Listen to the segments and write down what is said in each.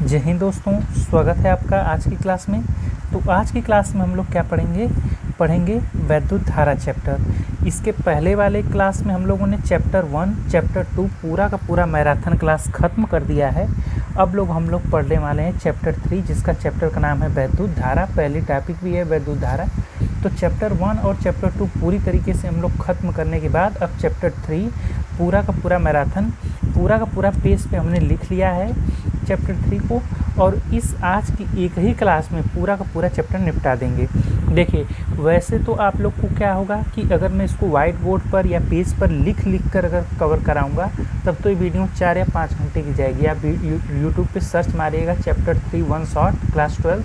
जय हिंद दोस्तों, स्वागत है आपका आज की क्लास में। तो आज की क्लास में हम लोग क्या पढ़ेंगे वैद्युत धारा चैप्टर। इसके पहले वाले क्लास में हम लोगों ने चैप्टर 1, चैप्टर 2 पूरा का पूरा मैराथन क्लास ख़त्म कर दिया है। अब हम लोग पढ़ने वाले हैं चैप्टर 3, जिसका चैप्टर का नाम है वैद्युत धारा। पहली टॉपिक भी है वैद्युत धारा। तो चैप्टर 1 और चैप्टर 2 पूरी तरीके से हम लोग ख़त्म करने के बाद अब चैप्टर 3 पूरा का पूरा मैराथन, पूरा का पूरा पेज पे हमने लिख लिया है चैप्टर 3 को। और इस आज की एक ही क्लास में पूरा का पूरा चैप्टर निपटा देंगे। देखिए, वैसे तो आप लोग को क्या होगा कि अगर मैं इसको वाइट बोर्ड पर या पेज पर लिख कर अगर कवर कराऊंगा तब तो ये वीडियो 4 या 5 घंटे की जाएगी। आप यूट्यूब पे सर्च मारिएगा चैप्टर 3 1 शॉर्ट क्लास 12,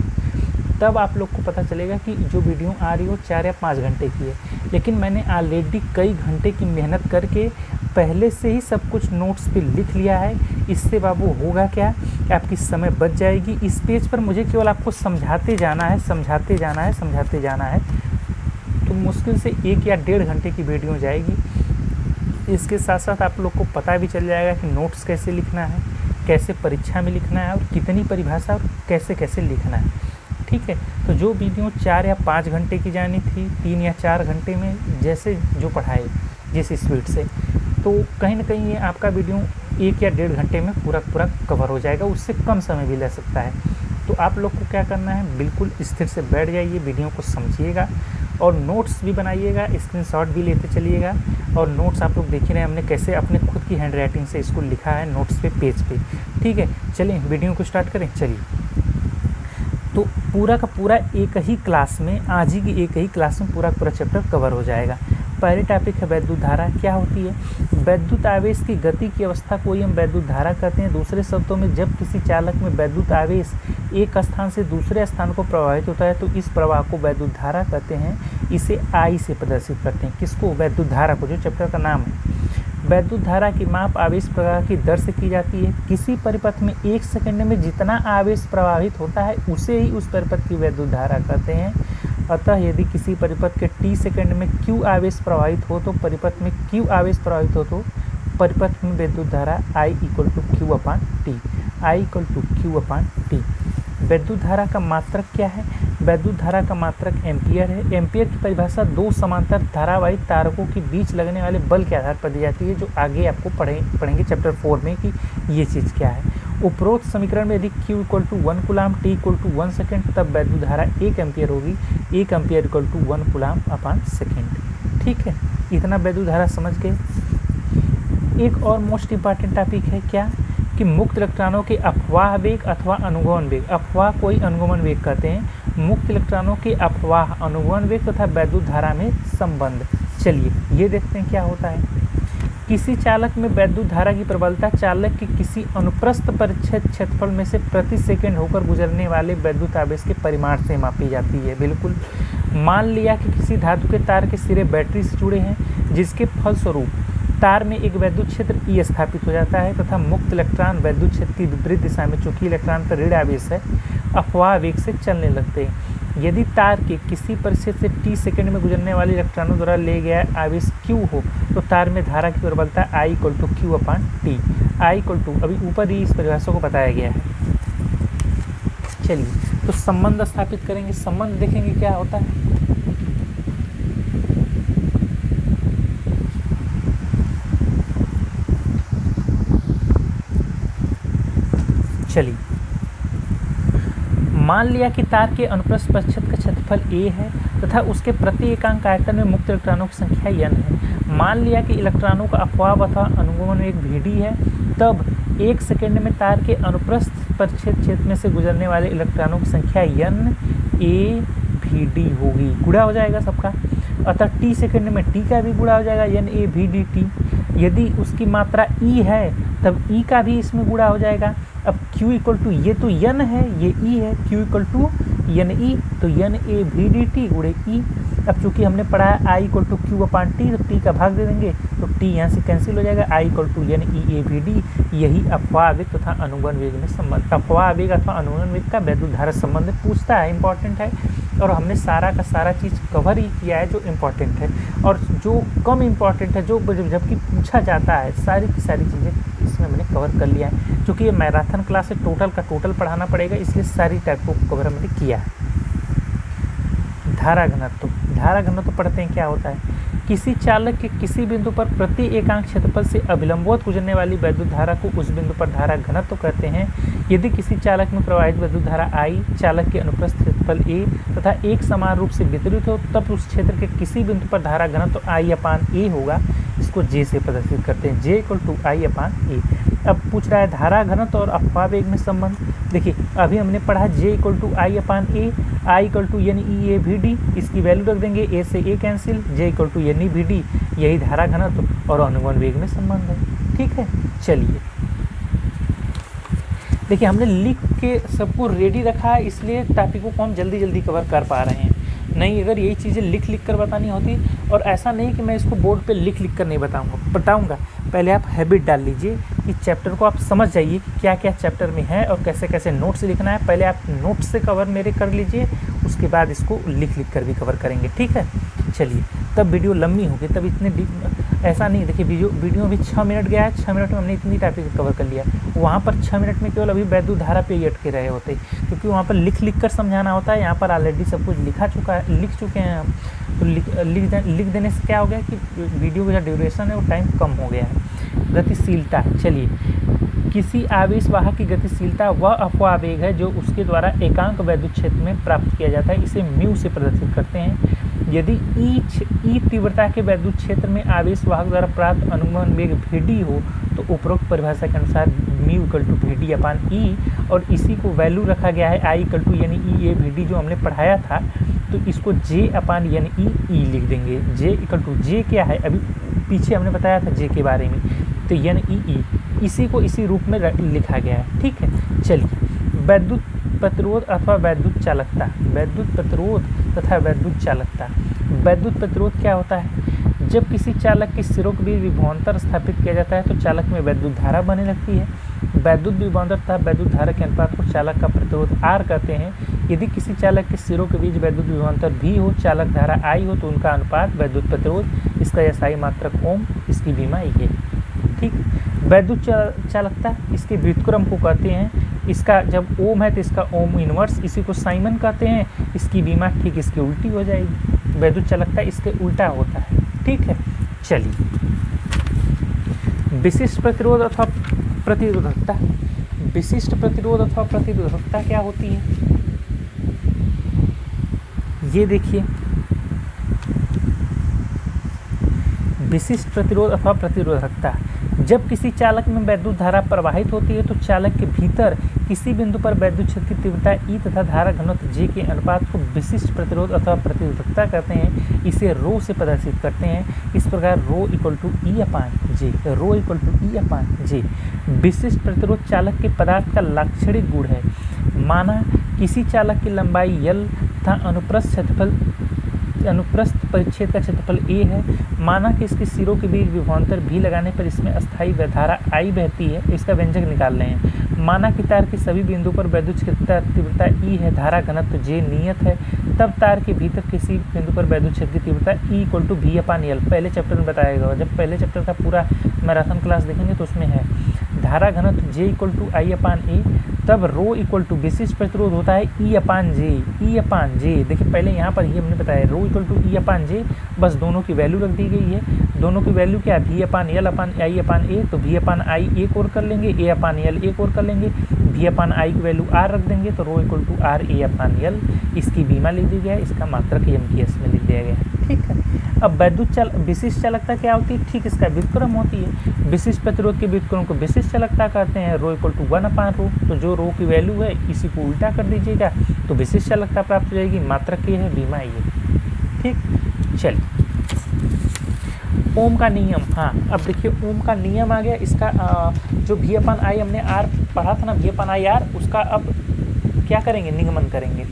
तब आप लोग को पता चलेगा कि जो वीडियो आ रही हो 4 या 5 घंटे की है। लेकिन मैंने ऑलरेडी कई घंटे की मेहनत करके पहले से ही सब कुछ नोट्स पे लिख लिया है। इससे बाबू होगा क्या, आपकी समय बच जाएगी। इस पेज पर मुझे केवल आपको समझाते जाना है। तो मुश्किल से 1 या 1.5 घंटे की वीडियो जाएगी। इसके साथ साथ आप लोग को पता भी चल जाएगा कि नोट्स कैसे लिखना है, कैसे परीक्षा में लिखना है और कितनी परिभाषा और कैसे कैसे लिखना है। ठीक है, तो जो वीडियो 4 या 5 घंटे की जानी थी 3 या 4 घंटे में जैसे जो पढ़ाए जिस स्पीड से, तो कहीं ना कहीं ये आपका वीडियो 1 या 1.5 घंटे में पूरा कवर हो जाएगा। उससे कम समय भी ले सकता है। तो आप लोग को क्या करना है, बिल्कुल स्थिर से बैठ जाइए, वीडियो को समझिएगा और नोट्स भी बनाइएगा, स्क्रीनशॉट भी लेते चलिएगा। और नोट्स आप लोग देख ही रहे हैं हमने कैसे अपने खुद की हैंड राइटिंग से इसको लिखा है नोट्स पे, पेज पे। ठीक है, चलिए वीडियो को स्टार्ट करें। चलिए, तो पूरा का पूरा एक ही क्लास में, आज ही की एक ही क्लास में पूरा चैप्टर कवर हो जाएगा। पहली टॉपिक है वैद्युत धारा। क्या होती है? वैद्युत आवेश की गति की अवस्था को ही हम वैद्युत धारा कहते हैं। दूसरे शब्दों में, जब किसी चालक में वैद्युत आवेश एक स्थान से दूसरे स्थान को प्रवाहित होता है तो इस प्रवाह को वैद्युत धारा कहते हैं। इसे आई से प्रदर्शित करते हैं। किसको? वैद्युत धारा को, जो चैप्टर का नाम है। वैद्युत धारा की माप आवेश प्रवाह की दर से की जाती है। किसी परिपथ में 1 सेकंड में जितना आवेश प्रवाहित होता है उसे ही उस परिपथ की वैद्युत धारा कहते हैं। अतः यदि किसी परिपथ के t सेकंड में q आवेश प्रवाहित हो तो परिपथ में q आवेश प्रवाहित हो तो परिपथ में वैद्युत धारा I = Q/T। I = Q/T। वैद्युत धारा का मात्रक क्या है? वैद्युत धारा का मात्रक एम्पियर है। एम्पियर की परिभाषा 2 समांतर धारावाही तारकों के बीच लगने वाले बल के आधार पर दी जाती है, जो आगे आपको पढ़ेंगे चैप्टर 4 में कि ये चीज़ क्या है। उपरोक्त समीकरण में यदि Q = 1 कूलाम, T = 1 सेकेंड, तब वैद्युत धारा 1 एम्पियर होगी। 1 एम्पियर = 1 कूलाम/सेकेंड। ठीक है, इतना वैद्युत धारा समझ गए। एक और मोस्ट इम्पॉर्टेंट टॉपिक है क्या, कि मुक्त इलेक्ट्रॉनों के अपवाह वेग अथवा अनुगमन वेग। अपवाह को ही अनुगमन वेग कहते हैं। मुक्त इलेक्ट्रॉनों के अपवाह, अनुगमन वेग तथा वैद्युत धारा में संबंध। चलिए ये देखते हैं क्या होता है। किसी चालक में वैद्युत धारा की प्रबलता चालक के किसी अनुप्रस्थ परिच्छेद क्षेत्रफल में से प्रति सेकंड होकर गुजरने वाले वैद्युत आवेश के परिमाण से मापी जाती है। बिल्कुल, मान लिया कि किसी धातु के तार के सिरे बैटरी से जुड़े हैं, जिसके फलस्वरूप तार में एक वैद्युत क्षेत्र E स्थापित हो जाता है तथा मुक्त इलेक्ट्रॉन वैद्युत क्षेत्र की विपरीत दिशा में, चूंकि इलेक्ट्रॉन पर ऋण आवेश है, अपवाह वेग से चलने लगते हैं। यदि तार के किसी परिच्छेद से t सेकंड में गुजरने वाले इलेक्ट्रॉनों द्वारा ले गया आवेश q हो तो तार में धारा की प्रबलता I = Q/T। I = अभी ऊपर ही इस परिभाषा को बताया गया है। चलिए, तो संबंध स्थापित करेंगे। संबंध देखेंगे क्या होता है। चलिए, मान लिया कि तार के अनुप्रस्थ परिच्छेद का क्षेत्रफल a है तथा उसके प्रति एकांक आयतन में मुक्त इलेक्ट्रॉनों की संख्या n है। मान लिया कि इलेक्ट्रॉनों का अपवाह अथवा अनुगमन वेग Vd है, तब 1 सेकंड में तार के अनुप्रस्थ परिच्छेद क्षेत्र में से गुजरने वाले इलेक्ट्रॉनों की संख्या n a/Vd होगी। गुणा हो जाएगा सबका, अतः t सेकंड में t का भी गुणा हो जाएगा, n a/Vdt। यदि उसकी मात्रा E है तब E का भी इसमें गुणा हो जाएगा। अब Q = ये तो n है, ये E है, Q = NE, तो NA/Vdt × E। अब चूंकि हमने पढ़ा है I = Q/T, तो T का भाग दे देंगे तो T यहाँ से कैंसिल हो जाएगा। I = NEA/Vd। यही अपवाह वेग तथा अनुगमन वेग में संबंध, अपवाह वेग अथवा अनुगमन वेग का वैद्युत धारा संबंध पूछता है, इंपॉर्टेंट है। और हमने सारा का सारा चीज़ कवर ही किया है जो इम्पोर्टेंट है, और जो कम इम्पॉर्टेंट है, जो जबकि पूछा जाता है, सारी की सारी चीज़ें इसमें में हमने कवर कर लिया है। क्योंकि ये मैराथन क्लास है, टोटल का टोटल पढ़ाना पड़ेगा, इसलिए सारी टाइपों को कवर हमने किया है। धारा घनत्व, धारा घनत्व पढ़ते हैं क्या होता है। किसी चालक के किसी बिंदु पर प्रति एकांक क्षेत्रफल से अभिलंबवत गुजरने वाली वैद्युत धारा को उस बिंदु पर धारा घनत्व कहते हैं। यदि किसी चालक में प्रवाहित वैद्युत धारा I चालक के अनुप्रस्थ क्षेत्रफल A तथा एक समान रूप से वितरित हो, तब उस क्षेत्र के किसी बिंदु पर धारा घनत्व I/A होगा। इसको J से प्रदर्शित करते हैं, J=I/A। अब पूछ रहा है धारा घनत्व और अपवाह वेग में संबंध। देखिए अभी हमने पढ़ा J=I/A, I=NEAVD, इसकी वैल्यू रख देंगे, A से A कैंसिल, J=NEVD, यही धारा घनत्व और अनुगमन वेग में संबंध है। ठीक है, चलिए देखिए हमने लिख के सबको रेडी रखा है, इसलिए टॉपिकों को हम जल्दी जल्दी कवर कर पा रहे हैं। नहीं अगर यही चीज़ें लिख लिख कर बतानी होती, और ऐसा नहीं कि मैं इसको बोर्ड पे लिख लिख कर नहीं बताऊंगा, पहले आप हैबिट डाल लीजिए कि चैप्टर को आप समझ जाइए कि क्या क्या चैप्टर में है और कैसे कैसे नोट्स लिखना है। पहले आप नोट्स से कवर मेरे कर लीजिए, उसके बाद इसको लिख लिख कर भी कवर करेंगे। ठीक है, चलिए तब वीडियो लंबी होगी, तब इतने ऐसा नहीं। देखिए वीडियो अभी 6 मिनट गया है, 6 मिनट में हमने इतनी टॉपिक कवर कर लिया। वहाँ पर 6 मिनट में केवल अभी वैद्युत धारा पे ही अटके रहे होते, क्योंकि वहाँ पर लिख लिख कर समझाना होता है। यहाँ पर ऑलरेडी सब कुछ लिख चुके हैं हम, तो लिख देने से क्या हो गया कि वीडियो का जो ड्यूरेशन है वो टाइम कम हो गया है। गतिशीलता, चलिए किसी आवेश वाहक की गतिशीलता वह अपवाह वेग है जो उसके द्वारा एकांक वैद्युत क्षेत्र में प्राप्त किया जाता है, इसे म्यू से प्रदर्शित करते हैं। यदि ई तीव्रता के वैद्युत क्षेत्र में आवेश वाहक द्वारा प्राप्त अनुगमन वेग Vd हो, तो उपरोक्त परिभाषा के अनुसार μ=Vd/E, और इसी को वैल्यू रखा गया है I=NEAVD जो हमने पढ़ाया था, तो इसको J/NEE लिख देंगे। J क्या है, अभी पीछे हमने बताया था J के बारे में, तो NEE इसी को इसी रूप में लिखा गया है। ठीक है, चलिए वैद्युत प्रतिरोध अथवा वैद्युत चालकता, वैद्युत प्रतिरोध तथा वैद्युत चालकता। वैद्युत प्रतिरोध क्या होता है, जब किसी चालक के सिरों के बीच विभवांतर स्थापित किया जाता है तो चालक में वैद्युत धारा बनने लगती है। वैद्युत विभवांतर तथा वैद्युत धारा के अनुपात को चालक का प्रतिरोध R कहते हैं। यदि किसी चालक के सिरों के बीच वैद्युत विभवांतर V हो, चालक धारा I हो, तो उनका अनुपात वैद्युत प्रतिरोध, इसका SI मात्रक ओम, इसकी बीमा ये। ठीक, वैद्युत चालकता इसके व्युत्क्रम को कहते हैं। इसका जब ओम है तो इसका ओम इनवर्स, इसी को साइमन कहते हैं। इसकी बीमा ठीक इसकी उल्टी हो जाएगी, वैद्युत चालकता इसके उल्टा होता है। ठीक है, चलिए विशिष्ट प्रतिरोध अथवा प्रतिरोधकता। विशिष्ट प्रतिरोध अथवा प्रतिरोधकता क्या होती है, ये देखिए। विशिष्ट प्रतिरोध अथवा प्रतिरोधकता, जब किसी चालक में वैद्युत धारा प्रवाहित होती है तो चालक के भीतर किसी बिंदु पर वैद्युत क्षेत्र की तीव्रता E तथा धारा घनत्व J के अनुपात को विशिष्ट प्रतिरोध अथवा प्रतिरोधकता कहते हैं। इसे रो से प्रदर्शित करते हैं, इस प्रकार ρE/J। विशिष्ट प्रतिरोध चालक के पदार्थ का लाक्षणिक गुण है। माना किसी चालक की लंबाई L तथा अनुप्रस्थ परिच्छेद का क्षेत्रफल A है। माना कि इसके सिरों के बीच विभवांतर V लगाने पर इसमें अस्थायी धारा I बहती है, इसका व्यंजक निकाल रहे हैं। माना कि तार के सभी बिंदु पर वैद्युत क्षेत्र तीव्रता E है, धारा घनत्व J नियत है, तब तार के भीतर किसी बिंदु पर वैद्युत क्षेत्र की तीव्रता E=V/L। पहले चैप्टर में बताया गया, जब पहले चैप्टर का पूरा मैराथन क्लास देखेंगे तो उसमें है धारा घनत्व J=I/A, तब ρ विशिष्ट प्रतिरोध होता है E/J। देखिए पहले यहाँ पर ही हमने बताया ρ E/J, बस दोनों की वैल्यू रख दी गई है। दोनों की वैल्यू क्या है, V/L/I/A, तो V/I एक और कर लेंगे, A/L एक और कर लेंगे, V/I की वैल्यू R रख देंगे, तो ρ=RA/L, इसकी बीमा लिख दी गया है, इसका मात्रक MTS में लिख दिया गया है। ठीक है, अब विशिष्ट चालकता क्या होती है, ठीक इसका व्युत्क्रम होती है। विशिष्ट प्रतिरोध के व्युत्क्रम को विशिष्ट चालकता कहते हैं, ρ=1/ρ, तो जो रो की वैल्यू है इसी को उल्टा कर दीजिएगा तो विशिष्ट चालकता प्राप्त हो जाएगी। मात्रक ये है, बीमा ये। ठीक, चलिए ओम का नियम। हाँ, अब देखिए ओम का नियम आ गया। इसका जो V/I हमने R पढ़ा था ना, V/IR, उसका अब क्या करेंगे, निगमन करेंगे।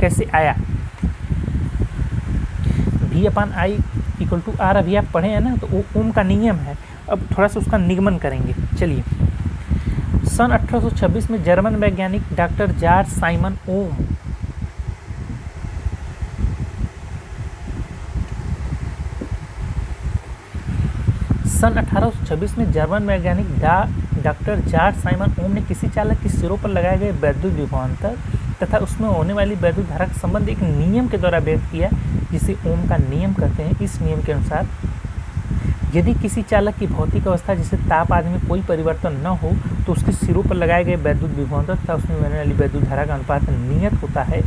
कैसे आया, V/I=R अभी आप पढ़े हैं ना, तो ओम का नियम है। अब थोड़ा सा उसका निगमन करेंगे। चलिए, सन 1826 में जर्मन वैज्ञानिक डॉक्टर जॉर्ज साइमन ओम सन 1826 में जर्मन वैज्ञानिक डॉक्टर जॉर्ज साइमन ओम ने किसी चालक के सिरों पर लगाए गए वैद्युत विभवांतर तथा उसमें होने वाली वैद्युत धारा का संबंध एक नियम के द्वारा व्यक्त किया, जिसे ओम का नियम कहते हैं। इस नियम के अनुसार यदि किसी चालक की भौतिक अवस्था जैसे ताप आदि में कोई परिवर्तन न हो तो उसके सिरों पर लगाए गए वैद्युत विभवांतर तथा उसमें बहने वाली वैद्युत धारा का अनुपात नियत होता है।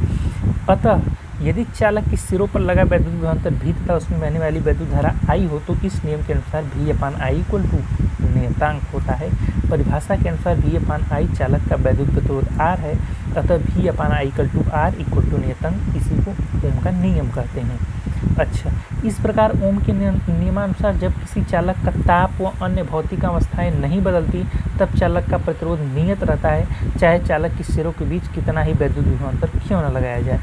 अतः यदि चालक के सिरों पर लगा वैद्युत विभवांतर V तथा उसमें बहने वाली वैद्युत धारा I हो तो इस नियम के अनुसार V/I इक्वल टू नियतांक होता है। परिभाषा के अनुसार V/I चालक का वैद्युत प्रतिरोध R है, अतः V/I equal to R equal to नियतांक, इसी को ओम का नियम कहते हैं। अच्छा, इस प्रकार ओम के नियमानुसार जब किसी चालक का ताप व अन्य भौतिक अवस्थाएं नहीं बदलती तब चालक का प्रतिरोध नियत रहता है, चाहे चालक के सिरों के बीच कितना ही वैद्युत विभवांतर क्यों न लगाया जाए।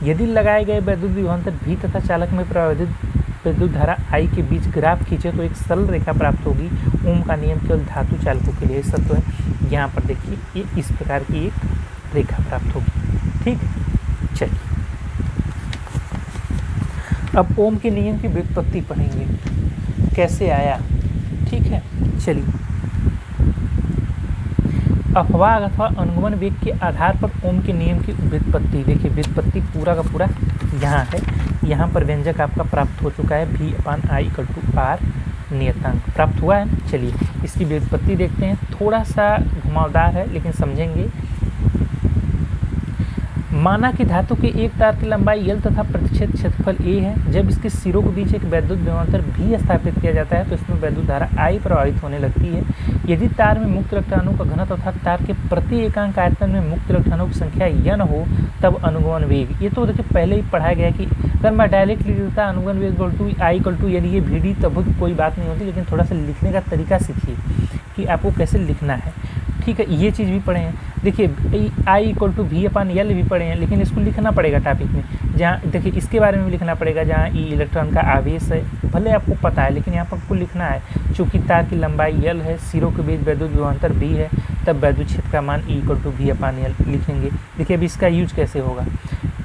यदि लगाए गए वैद्युत विभवांतर V तथा चालक में प्रवाहित विद्युत धारा I के बीच ग्राफ खींचे तो एक सरल रेखा प्राप्त होगी। ओम का नियम केवल धातु चालकों के लिए सत्य है। यहाँ पर देखिए ये इस प्रकार की एक रेखा प्राप्त होगी। ठीक, चलिए अब ओम के नियम की व्युत्पत्ति पढ़ेंगे, कैसे आया। ठीक है, चलिए। अपवाह अथवा अनुगमन वेग के आधार पर ओम के नियम की व्युत्पत्ति, देखिए व्युत्पत्ति पूरा का पूरा यहाँ है। यहाँ पर व्यंजक आपका प्राप्त हो चुका है, V/I इक्वल टू R नियतांक प्राप्त हुआ है। चलिए इसकी व्युत्पत्ति देखते हैं, थोड़ा सा घुमावदार है लेकिन समझेंगे। माना कि धातु के एक तार की लंबाई L तथा प्रतिच्छेद क्षेत्रफल A है। जब इसके सिरों के बीच एक वैद्युत विभवांतर V स्थापित किया जाता है तो इसमें वैद्युत धारा I प्रवाहित होने लगती है। यदि तार में मुक्त इलेक्ट्रॉनों का घनत्व तथा तार के प्रति एकांक आयतन में मुक्त इलेक्ट्रॉनों की संख्या n हो तब अनुगमन वेग, ये तो देखिए पहले ही पढ़ाया गया कि अगर मैं डायरेक्ट लिख देता अनुगमन वेग equal to I equal to यानी ये VD तब कोई बात नहीं होती, लेकिन थोड़ा सा लिखने का तरीका सीखिए कि आपको कैसे लिखना है। ठीक है, ये चीज़ भी पढ़े हैं। देखिए I इक्वल टू V/L भी पढ़े हैं, लेकिन इसको लिखना पड़ेगा टॉपिक में। जहाँ देखिए इसके बारे में भी लिखना पड़ेगा, जहाँ E इलेक्ट्रॉन का आवेश है, भले आपको पता है लेकिन यहाँ पर आपको लिखना है। चूँकि तार की लंबाई L है, सिरों के बीच वैद्युत विभवांतर V है, तब वैद्युत क्षेत्र का मान E इक्वल टू V/L लिखेंगे। देखिए अब इसका यूज कैसे होगा।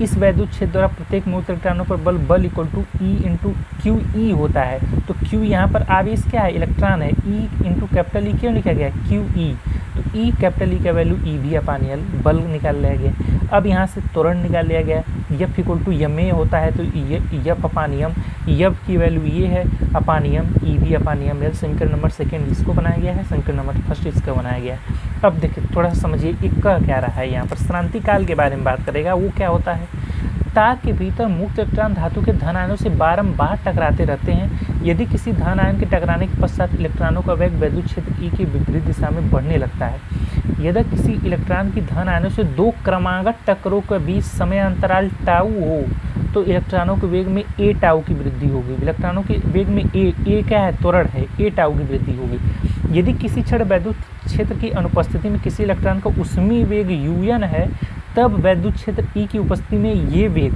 इस वैद्युत क्षेत्र द्वारा प्रत्येक मुक्त इलेक्ट्रॉनों पर बल equal to E into QE होता है। तो Q यहाँ पर आवेश क्या है, इलेक्ट्रॉन है। E इंटू कैपिटल E क्यों लिखा गया है, QE। तो E कैपिटल E का वैल्यू EV/L बल निकाल लिया गया। अब यहाँ से त्वरण निकाल लिया गया। F इक्वल टू यमे होता है तो F/M, F की वैल्यू ये है अपानियम EV/L। समीकरण नंबर सेकेंड इसको बनाया गया है, समीकरण नंबर फर्स्ट इसका बनाया गया है। अब देखिए थोड़ा सा समझिए एक का क्या रहा है। यहाँ पर श्रांति काल के बारे में बात करेगा। वो क्या होता है, तार के भीतर मुक्त इलेक्ट्रॉन धातु के धन आयनों से बारंबार टकराते रहते हैं। यदि किसी धन आयन के टकराने के पश्चात इलेक्ट्रॉनों का वेग वैद्युत क्षेत्र E की विपरीत दिशा में बढ़ने लगता है। यदि किसी इलेक्ट्रॉन की धन आयनों से दो क्रमागत टक्करों के बीच समय अंतराल टाउ हो तो इलेक्ट्रॉनों के वेग में A टाउ की वृद्धि होगी। इलेक्ट्रॉनों के वेग में A क्या है, त्वरण है, A टाउ की वृद्धि होगी। यदि किसी क्षण वैद्युत क्षेत्र की अनुपस्थिति में किसी इलेक्ट्रॉन का उसमी वेग UN है तब वैद्युत क्षेत्र E की उपस्थिति में ये वेग,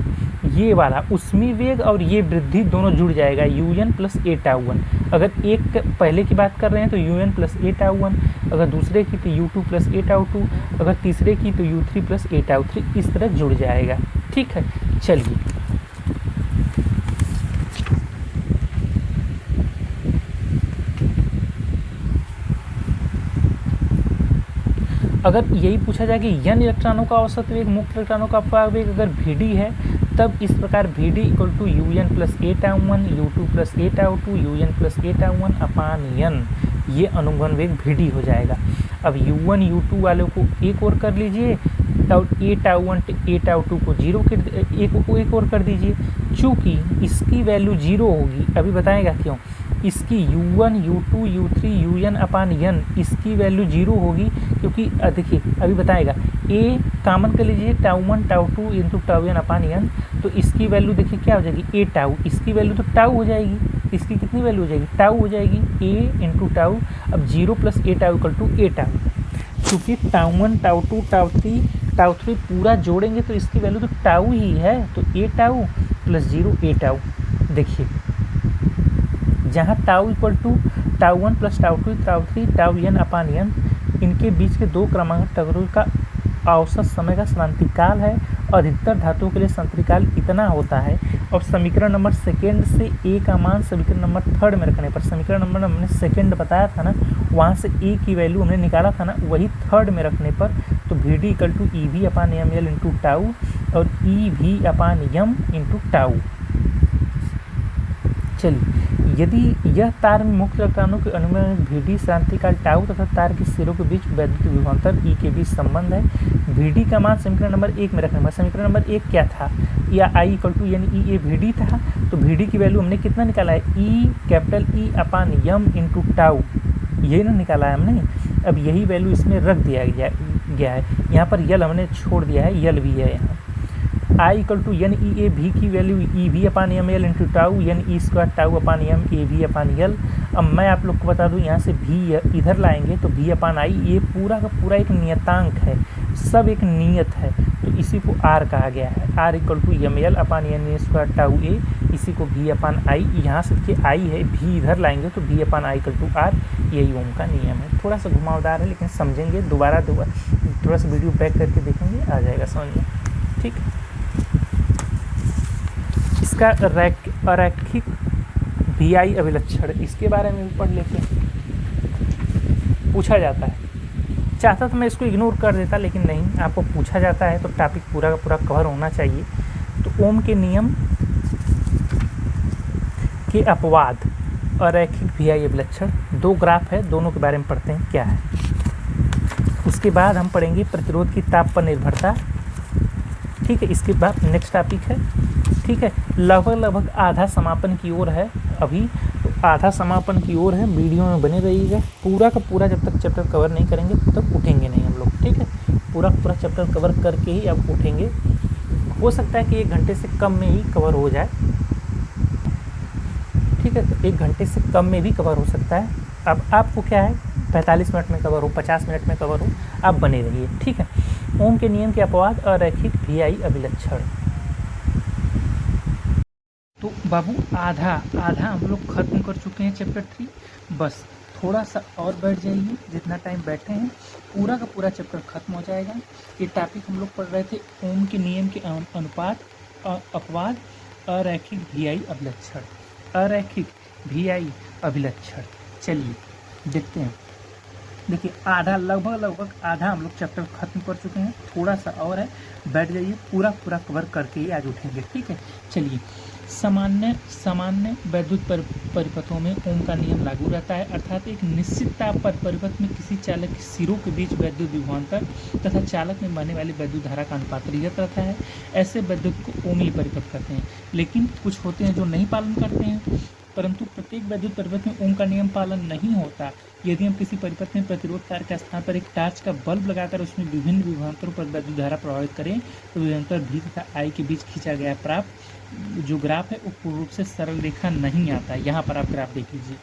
ये वाला उसमी वेग और ये वृद्धि दोनों जुड़ जाएगा UN प्लस A टाउ 1। अगर एक पहले की बात कर रहे हैं तो UN प्लस A टाउ 1, अगर दूसरे की तो U2 प्लस A टाउ 2, अगर तीसरे की तो U3 प्लस A टाउ 3, इस तरह जुड़ जाएगा। ठीक है, चलिए अगर यही पूछा जाए कि n इलेक्ट्रॉनों का औसत वेग मुक्त इलेक्ट्रॉनों का अपवाह वेग अगर Vd है तब इस प्रकार Vd equal to UN plus A tau 1 U2 plus A tau 2 UN plus A tau 1 upon n, ये अनुगमन वेग Vd हो जाएगा। अब U1 U2 वालों को एक और कर लीजिए और A टाउ 1 A टाउ 2 को जीरो एक और कर दीजिए। चूँकि इसकी वैल्यू जीरो होगी, अभी बताएगा क्यों। इसकी U1 U2 U3 UN अपान n इसकी वैल्यू जीरो होगी क्योंकि देखिए अभी बताएगा। A कॉमन कर लीजिए, tau 1 tau 2 into tau n upon n, तो इसकी वैल्यू देखिए क्या हो जाएगी, A टाउ, इसकी वैल्यू तो टाउ हो जाएगी। इसकी कितनी वैल्यू हो जाएगी, टाउ हो जाएगी, A इंटू टाउ। अब 0 plus A tau equal to A tau. चूँकि टाउ 1 टाउ 2 टाउ 3 पूरा जोड़ेंगे तो इसकी वैल्यू तो टाउ ही है, तो A tau plus 0 A tau. देखिए जहाँ tau equal to tau 1 plus tau 2 tau 3 tau n upon n, इनके बीच के दो क्रमागत टक्करों का औसत समय का श्रांतिकाल है। अधिकतर धातुओं के लिए श्रांतिकाल इतना होता है। और समीकरण नंबर सेकेंड से ए का मान समीकरण नंबर थर्ड में रखने पर, समीकरण नंबर हमने सेकेंड बताया था ना, वहाँ से ए की वैल्यू हमने निकाला था ना, वही थर्ड में रखने पर तो V D equal to E V upon M L into tau और E V upon M into tau. चलिए, यदि यह तार में मुख्य इलेक्ट्रॉनों के अनुमेय वी डी शांतिकाल टाउ तथा तार के सिरों के बीच वैद्युत विभवांतर ई के बीच संबंध है। वी डी का मान समीकरण नंबर एक में रखना है। समीकरण नंबर एक क्या था, या आई इक्वल टू यानी ई ए वी डी था, तो वी डी की वैल्यू हमने कितना निकाला है, ई कैपिटल ई अपान यम इंटू टाउ, यही ना निकाला है हमने। अब यही वैल्यू इसमें रख दिया गया है, यहाँ पर यल हमने छोड़ दिया है, यल भी है यहाँ। I equal to N E A भी की value E V upon M L into tau N E square tau upon M A V upon L. अब मैं आप लोग को बता दूं, यहाँ से भी इधर लाएंगे तो भी अपान आई, ये पूरा का पूरा एक नियतांक है, सब एक नियत है, तो इसी को आर कहा गया है। R equal to M L upon N A square tau A, इसी को भी अपान आई, यहाँ से देखिए आई है, भी इधर लाएंगे तो भी अपान आई इक्वल टू आर, यही ओम का नियम है। थोड़ा सा घुमावदार है लेकिन समझेंगे, दोबारा थोड़ा सा वीडियो बैक करके देखेंगे, आ जाएगा समझ में, ठीक। इसका अरैखिक भी आई अभिलक्षण, इसके बारे में भी पढ़ लेते हैं, पूछा जाता है। चाहता तो मैं इसको इग्नोर कर देता, लेकिन नहीं, आपको पूछा जाता है तो टॉपिक पूरा का पूरा कवर होना चाहिए। तो ओम के नियम के अपवाद अरैखिक भी आई अभिलक्षण, दो ग्राफ है, दोनों के बारे में पढ़ते हैं क्या है। उसके बाद हम पढ़ेंगे प्रतिरोध की ताप पर निर्भरता, ठीक है। इसके बाद नेक्स्ट टॉपिक है, ठीक है, लगभग आधा समापन की ओर है अभी, तो आधा समापन की ओर है, वीडियो में बने रहिएगा। पूरा का पूरा जब तक चैप्टर कवर नहीं करेंगे तब तक उठेंगे नहीं हम लोग, ठीक है। पूरा का पूरा चैप्टर कवर करके ही अब उठेंगे। हो सकता है कि 1 घंटे से कम में ही कवर हो जाए, ठीक है, तो 1 घंटे से कम में भी कवर हो सकता है। अब आपको क्या है, 45 मिनट में कवर हो, 50 मिनट में कवर हो, आप बने रहिए, ठीक है। ओम के नियम के अपवाद अरैखिक भी आई अभिलक्षण। तो बाबू आधा हम लोग खत्म कर चुके हैं चैप्टर 3, बस थोड़ा सा और बैठ जाइए, जितना टाइम बैठे हैं पूरा का पूरा चैप्टर खत्म हो जाएगा। ये टॉपिक हम लोग पढ़ रहे थे ओम के नियम के अनुपात अपवाद अरैखिक भी आई अभिलक्षण, अरैखिक भी आई अभिलक्षण। चलिए देखते हैं, देखिए आधा लगभग आधा हम लोग चैप्टर खत्म कर चुके हैं, थोड़ा सा और है, बैठ जाइए, पूरा कवर करके ही आज उठेंगे, ठीक है। चलिए, सामान्य वैद्युत परिपथों में ओम का नियम लागू रहता है, अर्थात एक निश्चित ताप पर परिपथ में किसी चालक के सिरों के बीच वैद्युत विभवांतर तथा चालक में बहने वाली वैद्युत धारा का अनुपात नियत रहता है। ऐसे वैद्युत को ओमीय परिपथ कहते हैं। लेकिन कुछ होते हैं जो नहीं पालन करते हैं, परंतु प्रत्येक वैद्युत परिपथ में ओम का नियम पालन नहीं होता। यदि हम किसी परिपथ में प्रतिरोध तार के स्थान पर एक टार्च का बल्ब लगाकर उसमें विभिन्न विभवांतरों पर वैद्युत धारा प्रभावित करें तो विभवांतर भी तथा आई के बीच खींचा गया प्राप्त जो ग्राफ है वो पूर्ण रूप से सरल रेखा नहीं आता है। यहाँ पर आप ग्राफ देख लीजिए,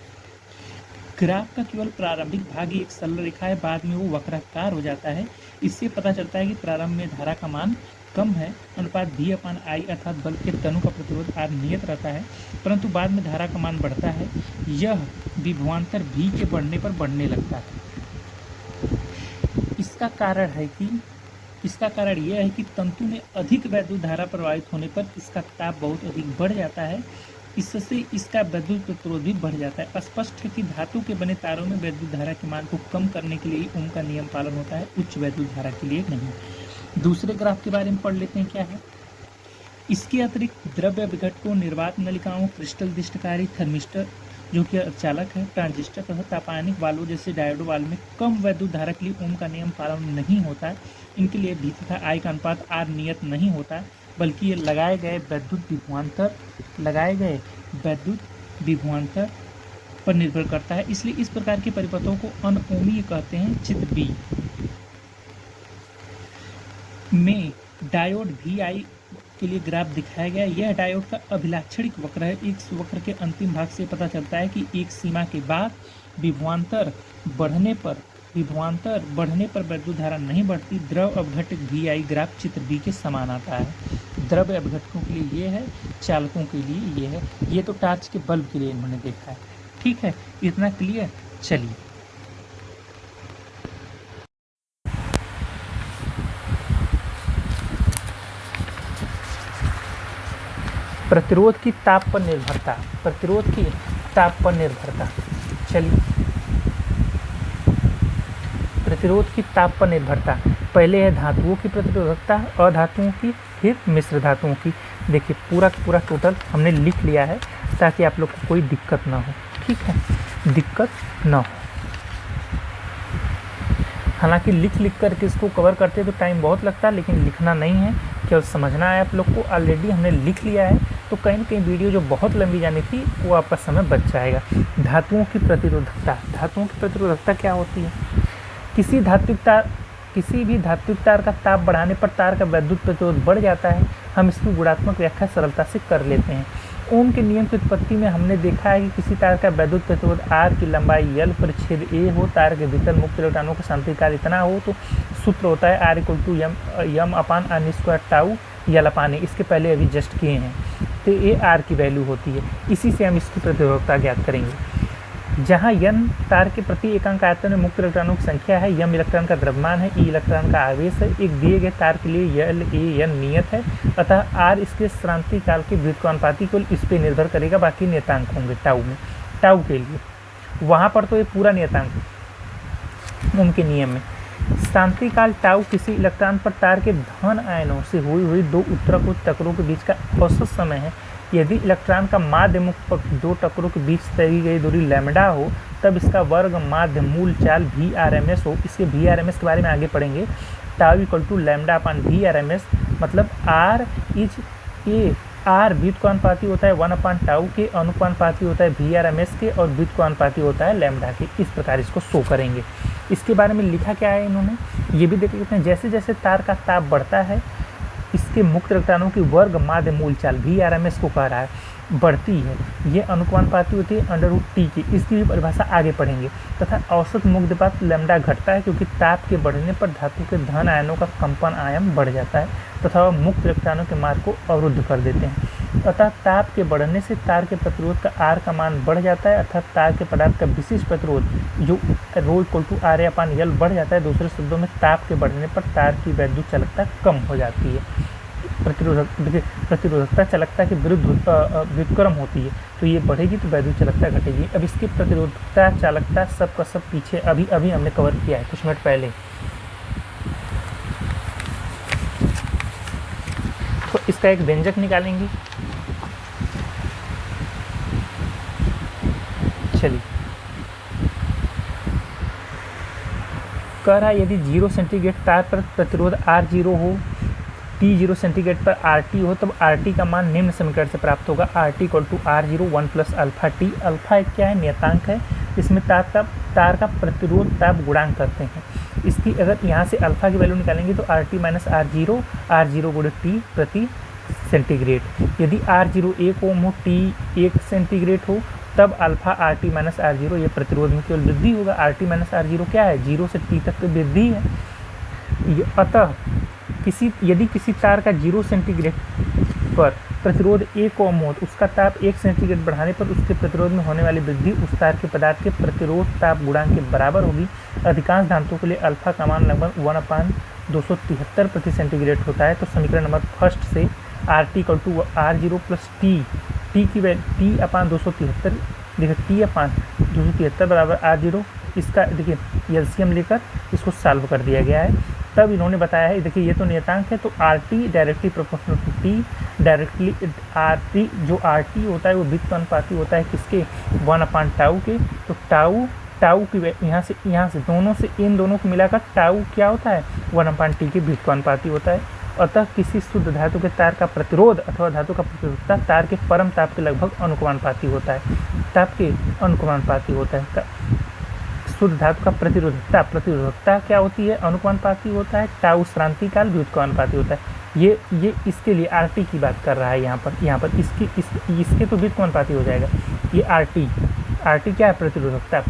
ग्राफ का केवल प्रारंभिक भाग ही एक सरल रेखा है, बाद में वो वक्राकार हो जाता है। इससे पता चलता है कि प्रारंभ में धारा का मान कम है, अनुपात भी अपान आई अर्थात बल्ब के तनु का प्रतिरोध आर नियत रहता है, परंतु बाद में धारा का मान बढ़ता है। यह विभवांतर भी के बढ़ने पर बढ़ने लगता है। इसका कारण यह है कि तंतु में अधिक वैद्युत धारा प्रवाहित होने पर इसका ताप बहुत अधिक बढ़ जाता है, इससे इसका वैद्युत प्रतिरोध भी बढ़ जाता है। स्पष्ट है कि धातु के बने तारों में वैद्युत धारा के मान को कम करने के लिए ही ओम का नियम पालन होता है, उच्च वैद्युत धारा के लिए नहीं। दूसरे ग्राफ के बारे में पढ़ लेते हैं क्या है। इसके अतिरिक्त द्रव्य विघटकों, निर्वात नलिकाओं, क्रिस्टल दिष्टकारी, थर्मिस्टर जो कि चालक है, ट्रांजिस्टर तथा तापायनिक वाल्वों जैसे डायोड वाल्व में कम वैद्युत धारा के लिए ओम का नियम पालन नहीं होता है। इनके लिए भी तथा आई का अनुपात आर नियत नहीं होता, बल्कि ये लगाए गए वैद्युत विभवांतर पर निर्भर करता है। इसलिए इस प्रकार के परिपथों को अनओमीय कहते हैं। चित्र बी में डायोड भी आई के लिए ग्राफ दिखाया गया। यह डायोड का अभिलाक्षणिक वक्र है। इस वक्र के अंतिम भाग से पता चलता है कि एक सीमा के बाद विभवांतर बढ़ने पर वैद्युत धारा नहीं बढ़ती। द्रव अपघटक भी आई ग्राफ चित्र बी के समान आता है। द्रव अपघटकों के लिए ये है, चालकों के लिए ये है। ये तो टार्च के बल्ब के लिए इन्होंने देखा है, ठीक है, इतना क्लियर। चलिए प्रतिरोध की ताप पर निर्भरता, प्रतिरोध की ताप पर निर्भरता। चलिए, प्रतिरोध की ताप पर निर्भरता, पहले है धातुओं की प्रतिरोधकता, अधातुओं की, फिर मिश्र धातुओं की। देखिए पूरा पूरा टोटल हमने लिख लिया है ताकि आप लोग को कोई दिक्कत ना हो, ठीक है, दिक्कत ना हो। हालांकि लिख कर के इसको कवर करते तो टाइम बहुत लगता है, लेकिन लिखना नहीं है, केवल समझना है आप लोग को। ऑलरेडी हमने लिख लिया है, तो कहीं ना कहीं वीडियो जो बहुत लंबी जानी थी वो आपका समय बच जाएगा। धातुओं की प्रतिरोधकता, धातुओं की प्रतिरोधकता क्या होती है? किसी भी धात्विक तार का ताप बढ़ाने पर तार का वैद्युत प्रतिरोध बढ़ जाता है। हम इसकी गुणात्मक व्याख्या सरलता से कर लेते हैं। ओम के नियम की उत्पत्ति में हमने देखा है कि किसी तार का वैद्युत प्रतिरोध R की लंबाई L परिच्छेद A हो, तार के भीतर मुक्त इलेक्ट्रॉनों का सांतरिक इतना हो, तो सूत्र होता है R = m/n² टाउ L/A। इसके पहले अभी जस्ट किए हैं, तो ये R की वैल्यू होती है। इसी से हम इसकी प्रतिरोधकता ज्ञात करेंगे। जहाँ n तार के प्रति एकांक आयतन में मुक्त इलेक्ट्रॉनों की संख्या है, m इलेक्ट्रॉन का द्रव्यमान है, e इलेक्ट्रॉन का आवेश है, एक दिए गए तार के लिए L/A/n नियत है, अतः r इसके श्रांति काल के व्युत्क्रमानुपाती केवल इस पे निर्भर करेगा, बाकी नियतांक होंगे टाउ में। टाउ के लिए वहाँ पर तो ये पूरा नियतांक ओम के नियम में। श्रांति काल टाउ किसी इलेक्ट्रॉन पर तार के धन आयनों से हुई दो उत्तरक टकरों के बीच का औसत समय है। यदि इलेक्ट्रॉन का माध्य मुक्त पक्ष दो टकरों के बीच तय गई दूरी लैम्डा हो, तब इसका वर्ग माध्य मूल चाल Vrms हो। इसके Vrms के बारे में आगे पढ़ेंगे। टाउ = λ/Vrms, मतलब R व्युत्क्रमानुपाती होता है 1/टाउ के, अनुपानुपाती होता है Vrms के, और व्युत्क्रमानुपाती होता है लैम्डा के। इस प्रकार इसको शो करेंगे। इसके बारे में लिखा क्या है इन्होंने, ये भी देख लेते हैं। जैसे जैसे तार का ताप बढ़ता है, इसके मुक्त इलेक्ट्रॉनों की वर्ग माध्य मूल चाल Vrms को कह रहा है, बढ़ती है। ये अनुपानुपाती होती है √T की। इसकी भी परिभाषा आगे पढ़ेंगे। तथा औसत मुग्धपात लैम्डा घटता है, क्योंकि ताप के बढ़ने पर धातु के धन आयनों का कंपन आयाम बढ़ जाता है तथा वह मुक्त इलेक्ट्रॉनों के मार्ग को अवरुद्ध कर देते हैं। अतः ताप के बढ़ने से तार के प्रतिरोध का R का मान बढ़ जाता है, अर्थात तार के पदार्थ का विशिष्ट प्रतिरोध जो ρ = RA/L बढ़ जाता है। दूसरे शब्दों में ताप के बढ़ने पर तार की वैद्युत चालकता कम हो जाती है। प्रतिरोधकता चालकता के विरुद्ध व्युत्क्रम होती है, तो ये बढ़ेगी तो वैद्युत चालकता घटेगी। अब इसकी प्रतिरोधकता चालकता सब का सब पीछे अभी हमने कवर किया है कुछ मिनट पहले। तो इसका एक व्यंजक निकालेंगे। चलिए, कह रहा है यदि 0 सेंटीग्रेड तार पर प्रतिरोध R0 हो, T0 सेंटीग्रेड पर RT हो, तब RT का मान निम्न समीकरण से प्राप्त होगा। RT = R0 1 + alpha T। Alpha एक क्या है, नियतांक है। इसमें तार का प्रतिरोध ताप गुणांक करते हैं। इसकी अगर यहाँ से अल्फा की वैल्यू निकालेंगे तो RT - R0, R0 × T प्रति सेंटीग्रेड। यदि R0 1 ओम हो, T 1 सेंटीग्रेड हो, तब अल्फा RT - R0 ये प्रतिरोध में केवल वृद्धि होगा। RT - R0 क्या है, 0 से T तक की वृद्धि है। अतः यदि किसी तार का 0 सेंटीग्रेड पर प्रतिरोध 1 ओम हो, तो उसका ताप 1 सेंटीग्रेड बढ़ाने पर उसके प्रतिरोध में होने वाली वृद्धि उस तार के पदार्थ के प्रतिरोध ताप गुणांक के बराबर होगी। अधिकांश धातुओं के लिए अल्फा का मान लगभग 1/273 प्रति सेंटीग्रेड होता है। तो समीकरण नंबर फर्स्ट से RT = R0 + T, T की वैल्यू T/273, देखिए T/273 बराबर R0। इसका देखिए एलसीएम लेकर इसको सॉल्व कर दिया गया है। तब इन्होंने बताया है, देखिए ये तो नियतांक है, तो RT directly proportional to T, directly RT जो RT होता है वो व्युत्क्रमानुपाती होता है किसके, 1/टाउ के। तो टाउ की यहाँ से दोनों से इन दोनों को मिलाकर टाउ क्या होता है, 1/T के व्युत्क्रमानुपाती होता है। अतः किसी शुद्ध धातु के तार का प्रतिरोध अथवा धातु का प्रतिरोधकता तार के परम ताप के लगभग अनुक्रमानुपाती होता है। ताप के अनुक्रमानुपाती होता है। शुद्ध धातु का प्रतिरोधकता क्या होती है, अनुक्रमानुपाती होता है। टाउ श्रांति काल व्युत्क्रमानुपाती होता है। ये इसके लिए RT की बात कर रहा है यहाँ पर इसके तो व्युत्क्रमानुपाती हो जाएगा। ये RT क्या है, प्रतिरोधकता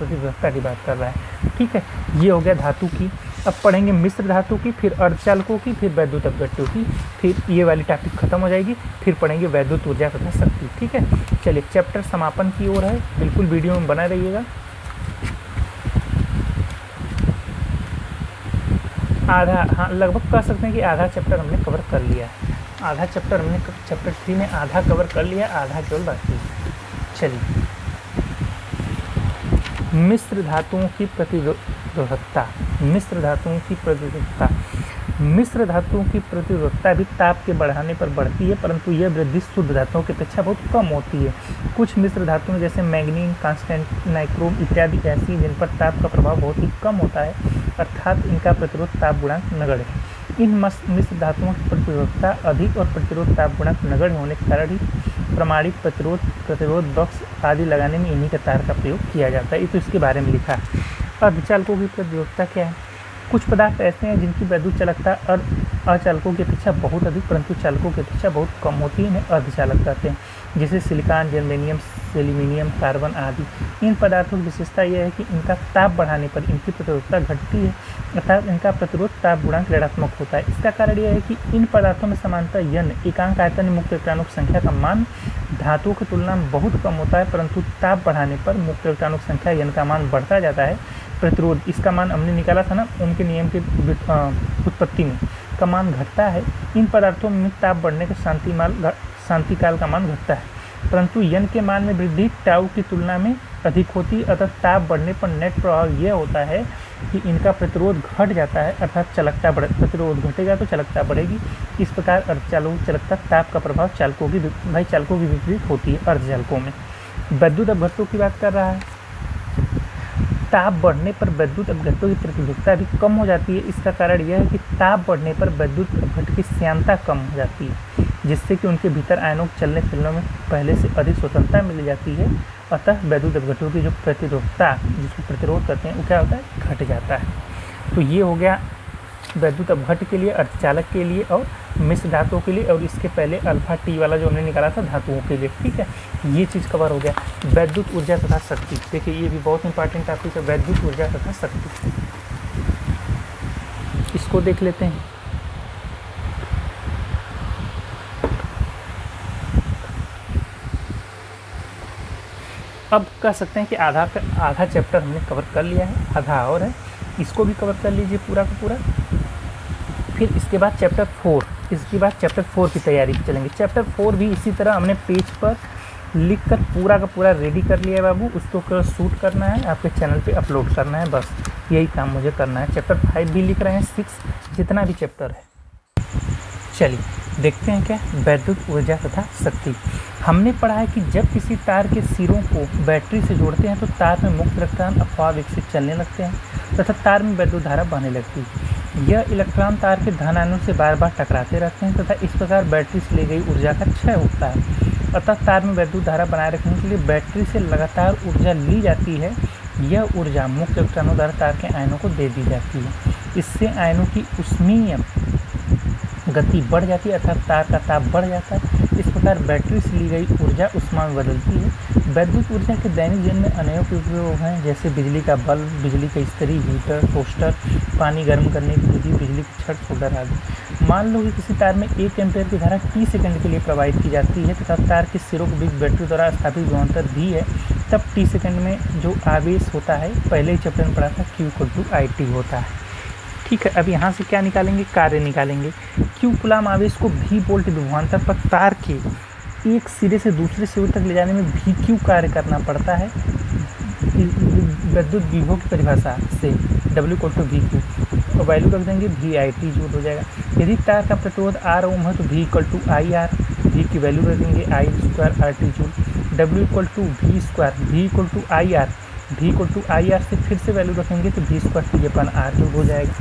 की बात कर रहा है। ठीक है, ये हो गया धातु की। अब पढ़ेंगे मिश्र धातु की, फिर अर्धचालकों की, फिर वैद्युत अपघट्यों की, फिर ये वाली टॉपिक खत्म हो जाएगी। फिर पढ़ेंगे वैद्युत ऊर्जा तथा शक्ति। ठीक है, चलिए चैप्टर समापन की ओर है, बिल्कुल वीडियो में बना रहिएगा। लगभग कह सकते हैं कि आधा चैप्टर हमने कवर कर लिया है। आधा चैप्टर हमने चैप्टर 3 में आधा कवर कर लिया, आधा केवल बाकी है। चलिए, मिश्र धातुओं की प्रतिरोधकता। मिश्र धातुओं की प्रतिरोधकता। मिश्र धातुओं की प्रतिरोधकता भी ताप के बढ़ाने पर बढ़ती है, परंतु यह वृद्धि शुद्ध धातुओं की अपेक्षा बहुत कम होती है। कुछ मिश्र धातुएं जैसे मैग्नीज, कांस्टेंट, नाइक्रोम इत्यादि ऐसी जिन पर ताप का प्रभाव बहुत ही कम होता है, अर्थात इनका प्रतिरोध ताप गुणांक नगण्य है। इन मिश्र धातुओं की प्रतिरोधकता अधिक और प्रतिरोध ताप गुणांक नगण्य होने के कारण ही प्रमाणित प्रतिरोध बक्स आदि लगाने में इन्हीं का तार का प्रयोग किया जाता है। ये तो इसके बारे में लिखा है। अर्धचालकों की प्रतिरोधकता क्या है? कुछ पदार्थ ऐसे हैं जिनकी वैद्युत चालकता अचालकों की अपेक्षा बहुत अधिक परंतु चालकों की अपेक्षा बहुत कम होती है, इन्हें अर्धचालक कहते हैं, जैसे सिलिकॉन, जर्मेनियम, सेल्यूमिनियम, कार्बन आदि। इन पदार्थों की विशेषता यह है कि इनका ताप बढ़ाने पर इनकी प्रतिरोधकता घटती है, अर्थात इनका प्रतिरोध ताप गुणांक ऋणात्मक होता है। इसका कारण यह है कि इन पदार्थों में समानतः यन एकांक आयतन में मुक्त इलेक्ट्रॉनों की संख्या का मान धातुओं की तुलना में बहुत कम होता है, परंतु ताप बढ़ाने पर मुक्त इलेक्ट्रॉनों की संख्या यन का मान बढ़ता जाता है। प्रतिरोध, इसका मान हमने निकाला था ना उनके नियम की उत्पत्ति में, का मान घटता है। इन पदार्थों में ताप बढ़ने के शांतिकाल का मान घटता है, परंतु यन के मान में वृद्धि टाउ की तुलना में अधिक होती है, अतः ताप बढ़ने पर नेट प्रभाव यह होता है कि इनका प्रतिरोध घट जाता है, अर्थात चालकता बढ़े। प्रतिरोध घटेगा तो चालकता बढ़ेगी। इस प्रकार अर्धचालकों की चालकता ताप का प्रभाव चालकों की विपरीत होती है। अर्धचालकों में विद्युत अपघट्टों की बात कर रहा है। ताप बढ़ने पर विद्युत अपघट्टों की प्रतिरोधकता भी कम हो जाती है। इसका कारण यह है कि ताप बढ़ने पर विद्युत अपघट्ट की श्यानता कम हो जाती है, जिससे कि उनके भीतर आयनों के चलने फिरने में पहले से अधिक स्वतंत्रता मिल जाती है। अतः विद्युत अपघट्टों की जो प्रतिरोधकता, जिसको प्रतिरोध करते हैं, वो क्या होता है? घट जाता है। तो ये हो गया विद्युत अपघट्ट के लिए, अर्धचालक के लिए और मिश्र धातुओं के लिए, और इसके पहले अल्फा टी वाला जो हमने निकाला था धातुओं के लिए। ठीक है, ये चीज़ कवर हो गया। वैद्युत ऊर्जा तथा शक्ति, देखिए ये भी बहुत इंपॉर्टेंट टॉपिक है, वैद्युत ऊर्जा तथा शक्ति। इसको देख लेते हैं। अब कह सकते हैं कि आधा चैप्टर हमने कवर कर लिया है, आधा और है, इसको भी कवर कर लीजिए पूरा का पूरा। फिर इसके बाद चैप्टर 4 की तैयारी चलेंगे। चैप्टर 4 भी इसी तरह हमने पेज पर लिखकर पूरा का पूरा रेडी कर लिया है बाबू, उसको केवल शूट करना है, आपके चैनल पे अपलोड करना है, बस यही काम मुझे करना है। चैप्टर 5 भी लिख रहे हैं, 6 जितना भी चैप्टर है। चलिए देखते हैं क्या, वैद्युत ऊर्जा तथा शक्ति। हमने पढ़ा है कि जब किसी तार के सिरों को बैटरी से जोड़ते हैं तो तार में मुक्त इलेक्ट्रॉन अफवाह वेग से चलने लगते हैं तथा तार में वैद्युत धारा बहने लगती है। यह इलेक्ट्रॉन तार के धन आयनों से बार बार टकराते रहते हैं तथा इस प्रकार बैटरी से ली गई ऊर्जा का क्षय होता है। अतः तार में वैद्युत धारा बनाए रखने के लिए बैटरी से लगातार ऊर्जा ली जाती है। यह ऊर्जा मुक्त इलेक्ट्रॉनों द्वारा तार के आयनों को दे दी जाती है। इससे आयनों की ऊष्मीय गति बढ़ जाती है, अर्थात तार का ताप बढ़ जाता है। इस प्रकार बैटरी से ली गई ऊर्जा ऊष्मा में बदलती है। वैद्युत ऊर्जा के दैनिक जीवन में अनेक उपयोग हैं, जैसे बिजली का बल्ब, बिजली का इस्त्री, हीटर, टोस्टर, पानी गर्म करने की विधि, बिजली की छड़, सोलर आदि। मान लो कि किसी तार में 1 एम्पीयर की धारा t सेकंड के लिए प्रवाहित की जाती है तथा तार के सिरों के बीच बैटरी द्वारा स्थापित विभवांतर भी है, तब t सेकंड में जो आवेश होता है, पहले ही चैप्टर में पढ़ा था, Q=IT होता है। ठीक है, अब यहाँ से क्या निकालेंगे? कार्य निकालेंगे। Q कूलाम आवेश को V वोल्ट विभवांतर पर तार के एक सिरे से दूसरे सिरे तक ले जाने में VQ कार्य करना पड़ता है। विद्युत विभव की परिभाषा से W=VQ और वैल्यू रख देंगे VIT जूल हो जाएगा। यदि तार का प्रतिरोध R ओम है तो V=IR, V की वैल्यू रख देंगे I² RT joule. W=V², V=IR से फिर से वैल्यू रखेंगे तो V²T/R जूल हो जाएगा।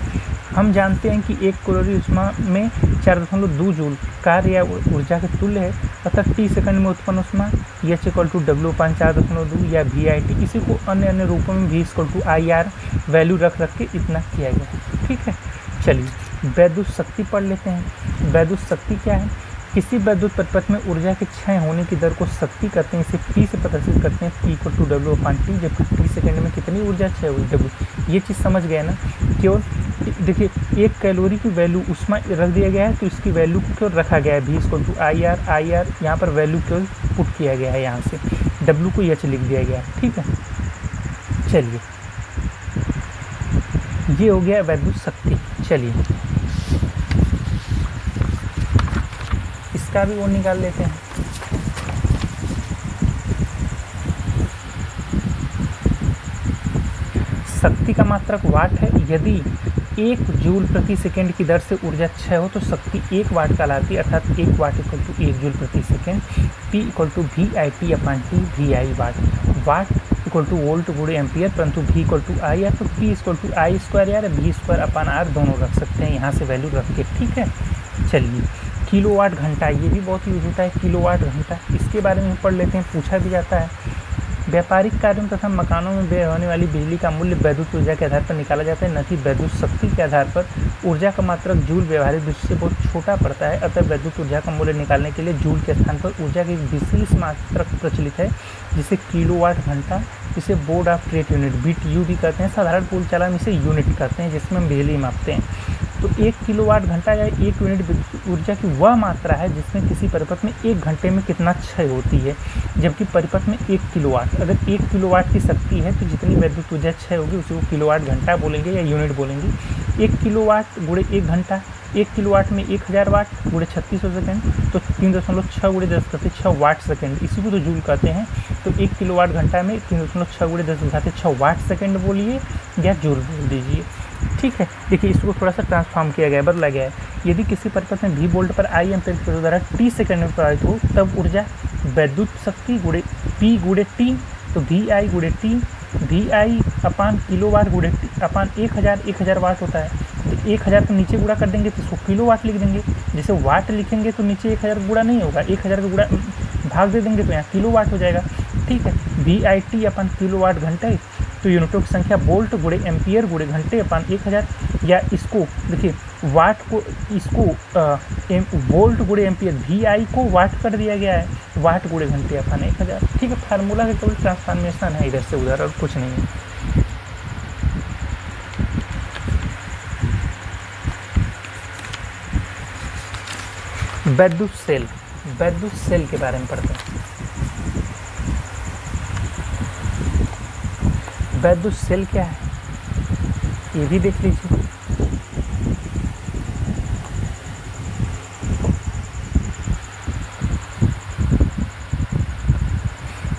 हम जानते हैं कि 1 कैलोरी ऊष्मा में 4.2 जूल कार्य या ऊर्जा के तुल्य है, अतः t सेकंड में उत्पन्न ऊष्मा H=W/4.2 या VIT। इसी को अन्य रूपों में V=IR वैल्यू रख के इतना किया गया। ठीक है, चलिए वैद्युत शक्ति पढ़ लेते हैं। वैद्युत शक्ति क्या है? किसी वैद्युत परिपथ में ऊर्जा के क्षय होने की दर को शक्ति कहते हैं। इसे P से प्रदर्शित करते हैं, P=W/T, जबकि t सेकंड में कितनी ऊर्जा क्षय हुई, W। ये चीज़ समझ गए ना? केवल देखिए 1 कैलोरी की वैल्यू ऊष्मा रख दिया गया है, तो इसकी वैल्यू को केवल रखा गया है V=IR, यहाँ पर वैल्यू केवल पुट किया गया है, यहाँ से W को H लिख दिया गया है। ठीक है, चलिए ये हो गया वैद्युत शक्ति। चलिए इसका भी वो निकाल लेते हैं। शक्ति का मात्रक वाट है। यदि 1 जूल प्रति सेकंड की दर से ऊर्जा क्षय हो तो शक्ति 1 वाट कहलाती है, अर्थात 1 वाट इक्वल टू 1 जूल प्रति सेकंड। P equal to VIT/T VI watt. Watt equal to volt गुणे एम्पियर, परंतु V इक्वल टू I या तो P equal to I square या V²/R दोनों रख सकते हैं यहाँ से वैल्यू रख के, ठीक है। चलिए, किलोवाट घंटा, ये भी बहुत यूज होता है, किलोवाट घंटा, इसके बारे में पढ़ लेते हैं, पूछा भी जाता है। व्यापारिक कार्यों तथा मकानों में व्यय होने वाली बिजली का मूल्य वैद्युत ऊर्जा के आधार पर निकाला जाता है, न कि वैद्युत शक्ति के आधार पर। ऊर्जा का मात्रक जूल व्यवहारिक दृष्टि से बहुत छोटा पड़ता है, अतः वैद्युत ऊर्जा का मूल्य निकालने के लिए जूल के स्थान पर ऊर्जा की एक विशेष मात्रक प्रचलित है, जिसे किलोवाट घंटा, इसे board of trade unit BTU भी कहते हैं। साधारण बोलचाल में इसे यूनिट कहते हैं, जिसमें हम बिजली मापते हैं। तो 1 किलोवाट घंटा या 1 यूनिट ऊर्जा की वह मात्रा है जिसमें किसी परिपथ में 1 घंटे में कितना क्षय होती है, जबकि परिपथ में 1 किलोवाट, अगर 1 किलोवाट की शक्ति है तो जितनी वैद्युत ऊर्जा क्षय होगी उसी को किलोवाट घंटा बोलेंगे या यूनिट बोलेंगे। 1 किलोवाट गुणे 1 घंटा, 1 किलोवाट में 1000 वाट गुणे 3600 सेकेंड, तो 3.6 गुणे 10⁻6 वाट सेकेंड, इसी को तो जूल कहते हैं। तो 1 किलोवाट घंटा में 3.6 गुणे 10⁻6 वाट सेकेंड बोलिए या जूल बोल दीजिए, ठीक है। देखिए, इसको थोड़ा सा ट्रांसफॉर्म किया गया है, बदला गया है। यदि किसी परिपथ में V वोल्ट पर I एम्पीयर की द्वारा T सेकंड में प्रवाहित हो, तब ऊर्जा वैद्युत शक्ति गुणे P गुणे T, तो VI गुणे T, VI/ किलोवाट गुणे T/ 1000 वाट होता है। तो 1000 को नीचे गुणा कर देंगे तो इसको किलोवाट लिख देंगे। जैसे वाट लिखेंगे तो नीचे 1000 गुणा नहीं होगा, 1000 का गुणा भाग दे देंगे तो यहाँ किलोवाट हो जाएगा, ठीक है। VIT/ किलोवाट घंटे, तो यूनिटों की संख्या वोल्ट गुणे एम्पियर गुणे घंटे अपन 1000, या इसको देखिए वाट को, इसको वोल्ट गुणे एम्पियर, VI को वाट कर दिया गया है, वाट गुणे घंटे अपन 1000, ठीक है। फार्मूला का केवल ट्रांसफॉर्मेशन है इधर से उधर, और कुछ नहीं है। वैद्युत सेल, वैद्युत सेल के बारे में पढ़ते हैं। वैद्युत सेल क्या है ये भी देख लीजिए।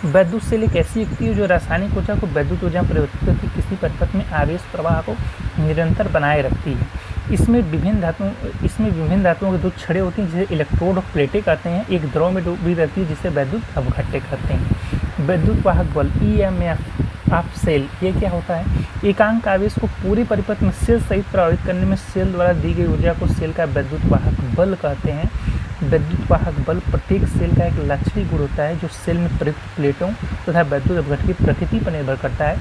वैद्युत सेल एक ऐसी युक्ति है जो रासायनिक ऊर्जा को वैद्युत ऊर्जा में परिवर्तित करके किसी परिपथ में आवेश प्रवाह को निरंतर बनाए रखती है। इसमें विभिन्न धातुओं के 2 छड़ें होती हैं जिसे इलेक्ट्रोड और प्लेटें कहते हैं। एक द्रव में डूबी रहती है जिसे वैद्युत अवघट्टे कहते हैं। वैद्युत वाहक बल EMF ऑफ सेल, ये क्या होता है? एकांक आवेश को पूरे परिपथ में सेल सहित प्रभावित करने में सेल द्वारा दी गई ऊर्जा को सेल का वैद्युत वाहक बल कहते हैं। वैद्युत वाहक बल प्रत्येक सेल का एक लक्षणी गुण होता है जो सेल में प्रयुक्त प्लेटों तथा वैद्युत अपघट की प्रकृति पर निर्भर करता है।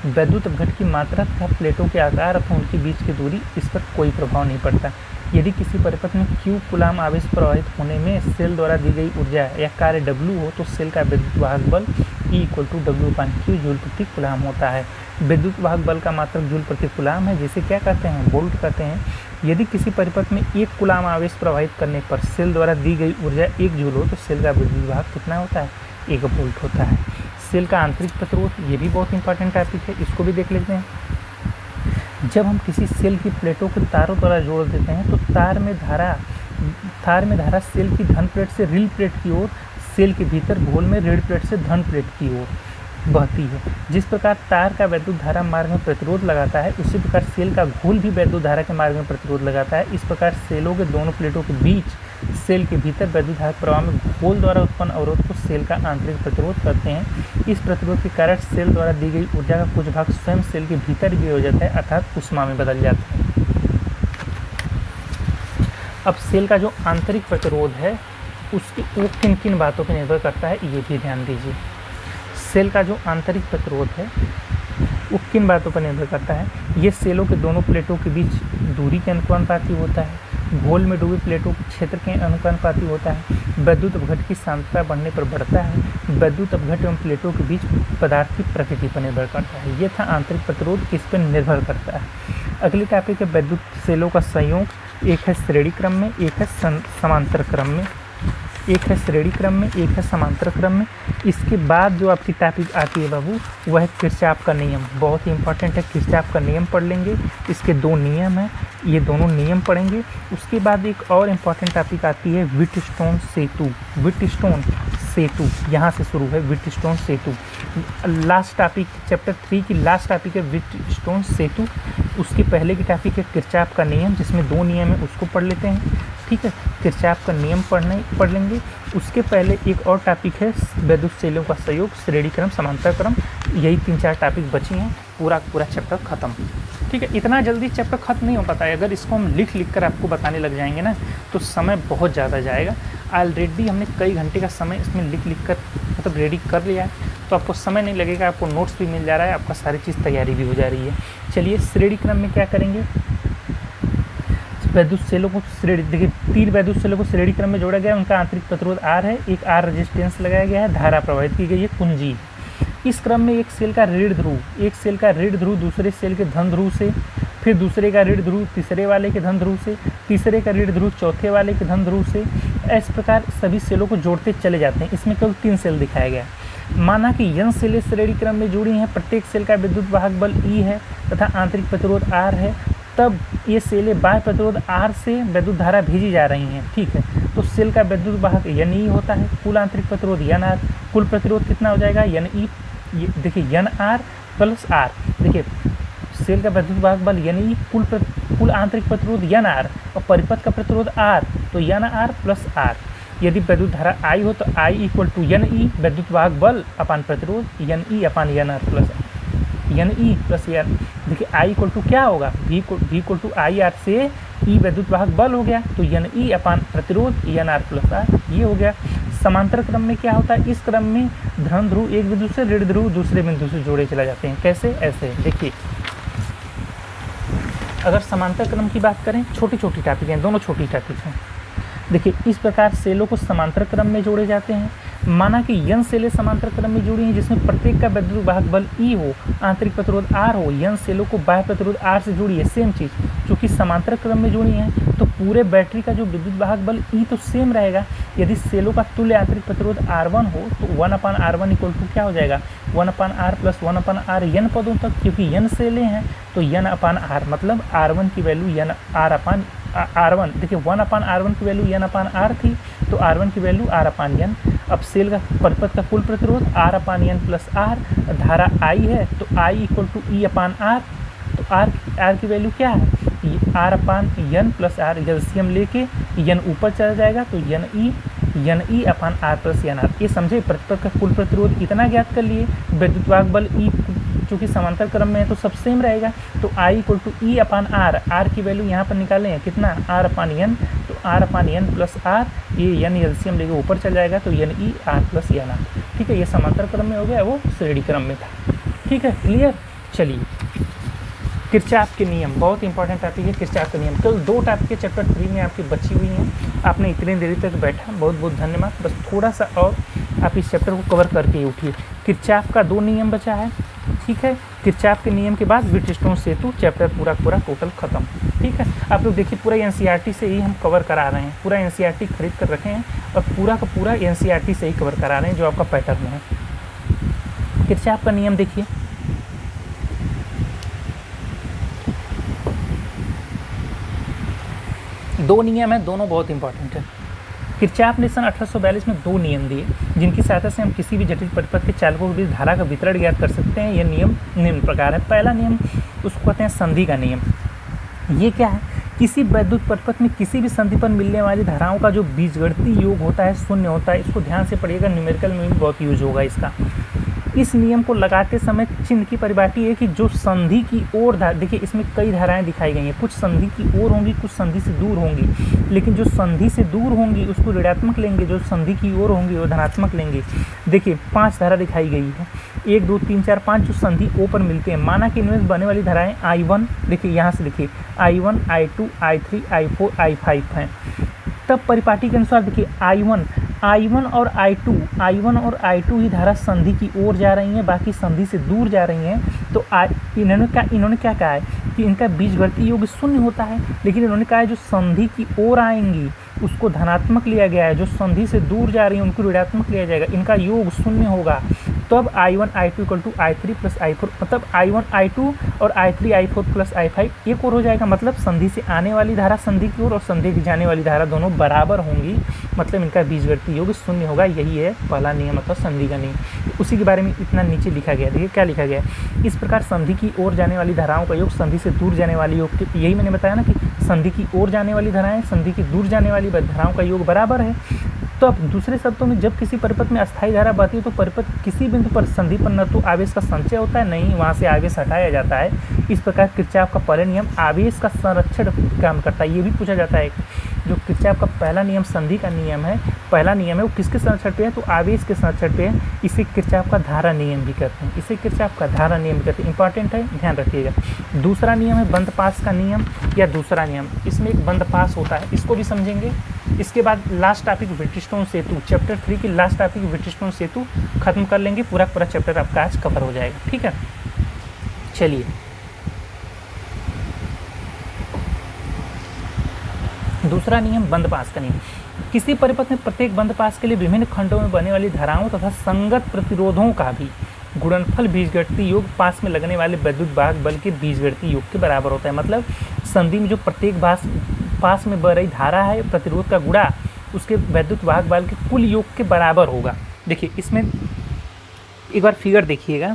वैद्युत अपघट की मात्रा तथा प्लेटों के आकार अथवा उनके बीच की दूरी, इस पर कोई प्रभाव नहीं पड़ता। यदि किसी परिपथ में Q कूलाम आवेश प्रवाहित होने में सेल द्वारा दी गई ऊर्जा या कार्य W हो तो सेल का वैद्युत वाहक बल E = W/Q जूल प्रति कूलाम होता है। विद्युत वाहक बल का मात्रक जूल प्रति कूलाम है, जिसे क्या कहते हैं? वोल्ट कहते हैं। यदि किसी परिपथ में 1 कूलाम आवेश प्रवाहित करने पर सेल द्वारा दी गई ऊर्जा 1 जूल हो तो सेल का विद्युत वाहक कितना होता है? 1 वोल्ट होता है। सेल का आंतरिक प्रतिरोध, ये भी बहुत इंपॉर्टेंट टॉपिक है, इसको भी देख लेते हैं। जब हम किसी सेल की प्लेटों को तारों द्वारा जोड़ देते हैं तो तार में धारा सेल की धन प्लेट से ऋण प्लेट की ओर, सेल के भीतर घोल में ऋण प्लेट से धन प्लेट की ओर बहती है। जिस प्रकार तार का वैद्युत धारा मार्ग में प्रतिरोध लगाता है, उसी प्रकार सेल का घोल भी वैद्युत धारा के मार्ग में प्रतिरोध लगाता है। इस प्रकार सेलों के दोनों प्लेटों के बीच सेल के भीतर वैद्युत धारा प्रवाह में घोल द्वारा उत्पन्न अवरोध को सेल का आंतरिक प्रतिरोध कहते हैं। इस प्रतिरोध के कारण सेल द्वारा दी गई ऊर्जा का कुछ भाग स्वयं सेल के भीतर भी हो जाता है, अर्थात ऊष्मा में बदल जाता है। अब सेल का जो आंतरिक प्रतिरोध है उसकी वो किन किन बातों पर निर्भर करता है, ये भी ध्यान दीजिए। सेल का जो आंतरिक प्रतिरोध है वो किन बातों पर निर्भर करता है? ये सेलों के दोनों प्लेटों के बीच दूरी के अनुपाती होता है, घोल में डूबी प्लेटों के क्षेत्र के अनुपाती होता है, वैद्युत अपघट की सांद्रता बढ़ने पर बढ़ता है, वैद्युत अपघट एवं प्लेटों के बीच पदार्थ की प्रकृति पर निर्भर करता है। ये था आंतरिक प्रतिरोध, किस पर निर्भर करता है। अगली टॉपिक है वैद्युत सेलों का संयोग। एक है श्रेणी क्रम में, एक है समांतर क्रम में। एक है श्रेणी क्रम में, एक है समांतर क्रम में। इसके बाद जो आपकी टॉपिक आती है बाबू वह है किरचॉफ का नियम, बहुत ही इंपॉर्टेंट है। किरचॉफ का नियम पढ़ लेंगे, इसके 2 नियम हैं, ये दोनों नियम पढ़ेंगे। उसके बाद एक और इम्पॉर्टेंट टॉपिक आती है व्हीटस्टोन सेतु। व्हीटस्टोन सेतु यहाँ से शुरू है, व्हीटस्टोन सेतु। लास्ट टॉपिक चैप्टर 3 की लास्ट टॉपिक है व्हीटस्टोन सेतु। उसके पहले की टॉपिक है किरचॉफ का नियम, जिसमें 2 नियम है, उसको पढ़ लेते हैं। ठीक है, किरचॉफ का नियम पढ़ लेंगे। उसके पहले एक और टॉपिक है वैद्युत सेलों का संयोग, श्रेणी क्रम, समांतर क्रम। यही 3-4 टॉपिक बची हैं, पूरा चैप्टर खत्म। ठीक है, इतना जल्दी चैप्टर खत्म नहीं हो पाता है। अगर इसको हम लिख कर आपको बताने लग जाएंगे ना तो समय बहुत ज़्यादा जाएगा। ऑलरेडी हमने कई घंटे का समय इसमें लिख कर मतलब रेडी कर लिया है, तो आपको समय नहीं लगेगा, आपको नोट्स भी मिल जा रहा है, आपका सारी चीज़ तैयारी भी हो जा रही है। चलिए श्रेणी क्रम में क्या करेंगे, वैद्युत सेलों को श्रेणी, देखिए 3 वैद्युत सेलों को श्रेणी क्रम में जोड़ा गया है। उनका आंतरिक प्रतिरोध R है, एक R रेजिस्टेंस लगाया गया है, धारा प्रवाहित की गई है कुंजी। इस क्रम में एक सेल का ऋण ध्रुव दूसरे सेल के धन ध्रुव से, फिर दूसरे का ऋण ध्रुव तीसरे वाले के धन ध्रुव से, तीसरे का ऋण ध्रुव चौथे वाले के धन ध्रुव से, इस प्रकार सभी सेलों को जोड़ते चले जाते हैं। इसमें केवल 3 सेल दिखाया गया है। माना कि n सेलें श्रेणी क्रम में जुड़ी हैं, प्रत्येक सेल का विद्युत वाहक बल E है तथा आंतरिक प्रतिरोध R है, तब ये सेलें बाह्य प्रतिरोध R से विद्युत धारा भेजी जा रही हैं। ठीक है, तो सेल का विद्युत वाहक NE होता है, कुल आंतरिक प्रतिरोध NR, कुल प्रतिरोध कितना हो जाएगा NE, ये देखिए NR प्लस R, देखिए सेल का विद्युत वाहक बल NE, कुल आंतरिक प्रतिरोध NR और परिपथ का प्रतिरोध R, तो NR प्लस R। यदि विद्युत धारा I हो तो I इक्वल टू NE, विद्युत वाहक बल अपान प्रतिरोध NE अपान NR plus NE plus N। देखिए I इक्वल टू क्या होगा, V इक्वल टू IR से E विद्युत वाहक बल हो गया, तो NE अपान प्रतिरोध NR प्लस R, ये हो गया। समांतर क्रम में क्या होता है, इस क्रम में धन ध्रुव एक बिंदु से, ऋण ध्रुव दूसरे बिंदु से जोड़े चला जाते हैं। कैसे, ऐसे देखिए। अगर समांतर क्रम की बात करें, छोटी छोटी टॉपिक हैं, दोनों छोटी टॉपिक हैं। देखिए इस प्रकार सेलों को समांतर क्रम में जोड़े जाते हैं। माना कि n सेलें समांतर क्रम में जुड़ी हैं जिसमें प्रत्येक का विद्युत वाहक बल E हो, आंतरिक प्रतिरोध R हो। n सेलों को बाह्य प्रतिरोध R से जुड़ी है, सेम चीज़। चूँकि समांतर क्रम में जुड़ी हैं तो पूरे बैटरी का जो विद्युत वाहक बल E तो सेम रहेगा। यदि सेलों का तुल्य आंतरिक प्रतिरोध R1 हो तो 1/R1 इक्वल टू क्या हो जाएगा, 1/R प्लस 1/R n पदों तक। क्योंकि n सेलें हैं तो n/R, मतलब R1 की वैल्यू R1, देखिए 1/R1 की वैल्यू n/R थी, तो R1 की वैल्यू R/n। अब सेल का परिपथ का कुल प्रतिरोध R/n प्लस R, धारा I है तो I इक्वल टू E/R, तो R की वैल्यू क्या है, R/n प्लस R। एलसीएम लेके n ऊपर चला जाएगा तो NE/R प्लस NR। ये समझे, परिपथ का कुल प्रतिरोध इतना ज्ञात कर लिए। विद्युत वाहक बल E चूँकि समांतर क्रम में है तो सब सेम रहेगा, तो I equal to E/R, R की वैल्यू यहाँ पर निकालें हैं कितना, R/n, तो R/n प्लस R, ये n एलसीएम लेके ऊपर चल जाएगा तो NE/R प्लस NR। ठीक है, ये समांतर क्रम में हो गया, वो श्रेणी क्रम में था। ठीक है, क्लियर। चलिए किरचॉफ के नियम, बहुत इंपॉर्टेंट टॉपिक है किरचॉफ के नियम। कल 2 टॉपिक के चैप्टर 3 में आपकी बची हुई हैं, आपने इतनी देरी तक बैठा, बहुत बहुत धन्यवाद। बस थोड़ा सा और आप इस चैप्टर को कवर करके ही उठिए। किरचॉफ का 2 नियम बचा है। ठीक है, किरचॉफ के नियम के बाद व्हीटस्टोन सेतु, चैप्टर पूरा टोटल खत्म। ठीक है, आप लोग देखिए पूरा NCERT से ही हम कवर करा रहे हैं, पूरा NCERT खरीद कर रखे हैं और पूरा का पूरा NCERT से ही कवर करा रहे हैं जो आपका पैटर्न है। किरचॉफ का नियम देखिए, दो नियम है, दोनों बहुत इंपॉर्टेंट है। किरचॉफ ने सन 1842 में 2 नियम दिए जिनकी सहायता से हम किसी भी जटिल परिपथ के चालकों के बीच धारा का वितरण ज्ञात कर सकते हैं। यह नियम निम्न प्रकार है। पहला नियम उसको कहते हैं संधि का नियम। ये क्या है, किसी वैद्युत परिपथ में किसी भी संधि पर मिलने वाली धाराओं का जो बीजगणितीय योग होता है 0 होता है। इसको ध्यान से पढ़िएगा, न्यूमेरिकल में भी बहुत यूज होगा इसका। इस नियम को लगाते समय चिन्ह की परिपाटी है कि जो संधि की ओर देखिए इसमें कई धाराएं दिखाई गई हैं, कुछ संधि की ओर होंगी, कुछ संधि से दूर होंगी, लेकिन जो संधि से दूर होंगी उसको ऋणात्मक लेंगे, जो संधि की ओर होंगी वो धनात्मक लेंगे। देखिए 5 धारा दिखाई गई है, 1 2 3 4 5 जो संधि ओ पर मिलते हैं। माना कि इनमें बनने वाली धाराएं I1, देखिए यहाँ से देखिए I1 I2 I3 I4 I5 हैं। तब परिपाटी के अनुसार देखिए I1 और I2 ही धारा संधि की ओर जा रही हैं, बाकी संधि से दूर जा रही हैं। तो इन्होंने क्या कहा है कि इनका बीजगणितीय योग शून्य होता है, लेकिन इन्होंने कहा है जो संधि की ओर आएंगी उसको धनात्मक लिया गया है, जो संधि से दूर जा रही है उनको ऋणात्मक लिया जाएगा, इनका योग शून्य होगा। तब I1 I2 equal to I3 plus I4, मतलब I1 I2 और I3 I4 प्लस I5 एक और हो जाएगा। मतलब संधि से आने वाली धारा संधि की ओर और संधि की जाने वाली धारा दोनों बराबर होंगी, मतलब इनका बीजगणितीय योग शून्य होगा। यही है पहला नियम अथवा संधि का नियम। उसी के बारे में इतना नीचे लिखा गया, देखिए क्या लिखा गया है। इस प्रकार संधि की ओर जाने वाली धाराओं का योग संधि से दूर जाने वाली योग के, यही मैंने बताया ना कि संधि की ओर जाने वाली धाराएं संधि की दूर जाने वाली धाराओं का योग बराबर है। तो अब दूसरे शब्दों में जब किसी परिपथ में अस्थायी धारा बहती है तो परिपथ किसी बिंदु पर संधि पर न तो आवेश का संचय होता है, नहीं वहाँ से आवेश हटाया जाता है। इस प्रकार किरचॉफ का पहला नियम आवेश का संरक्षण काम करता है। ये भी पूछा जाता है जो किरचॉफ का पहला नियम संधि का नियम है, पहला नियम है वो किसके संरक्षण पे है, तो आवेश के संरक्षण पे है। इसे किरचॉफ का धारा नियम भी कहते हैं, इसे किरचॉफ का धारा नियम भी कहते हैं। इंपॉर्टेंट है, ध्यान रखिएगा। दूसरा नियम है बंद पास का नियम या दूसरा नियम, इसमें एक बंद पास होता है, इसको भी समझेंगे। इसके बाद लास्ट टॉपिक व्हिटस्टोन सेतु, चैप्टर 3 की लास्ट टॉपिक व्हिटस्टोन सेतु खत्म कर लेंगे, पूरा चैप्टर आपका आज कवर हो जाएगा। ठीक है, चलिए दूसरा नियम बंद पास का नियम। किसी परिपथ में प्रत्येक बंद पास के लिए विभिन्न खंडों में बहने वाली धाराओं तथा संगत प्रतिरोधों का भी गुणनफल बीजगणितीय योग पास में लगने वाले विद्युत वाहक बल के बीजगणितीय योग के बराबर होता है। मतलब संधि में जो प्रत्येक पास में बह रही धारा है प्रतिरोध का गुणा उसके विद्युत वाहक बल के कुल योग के बराबर होगा। देखिए इसमें एक बार फिगर देखिएगा,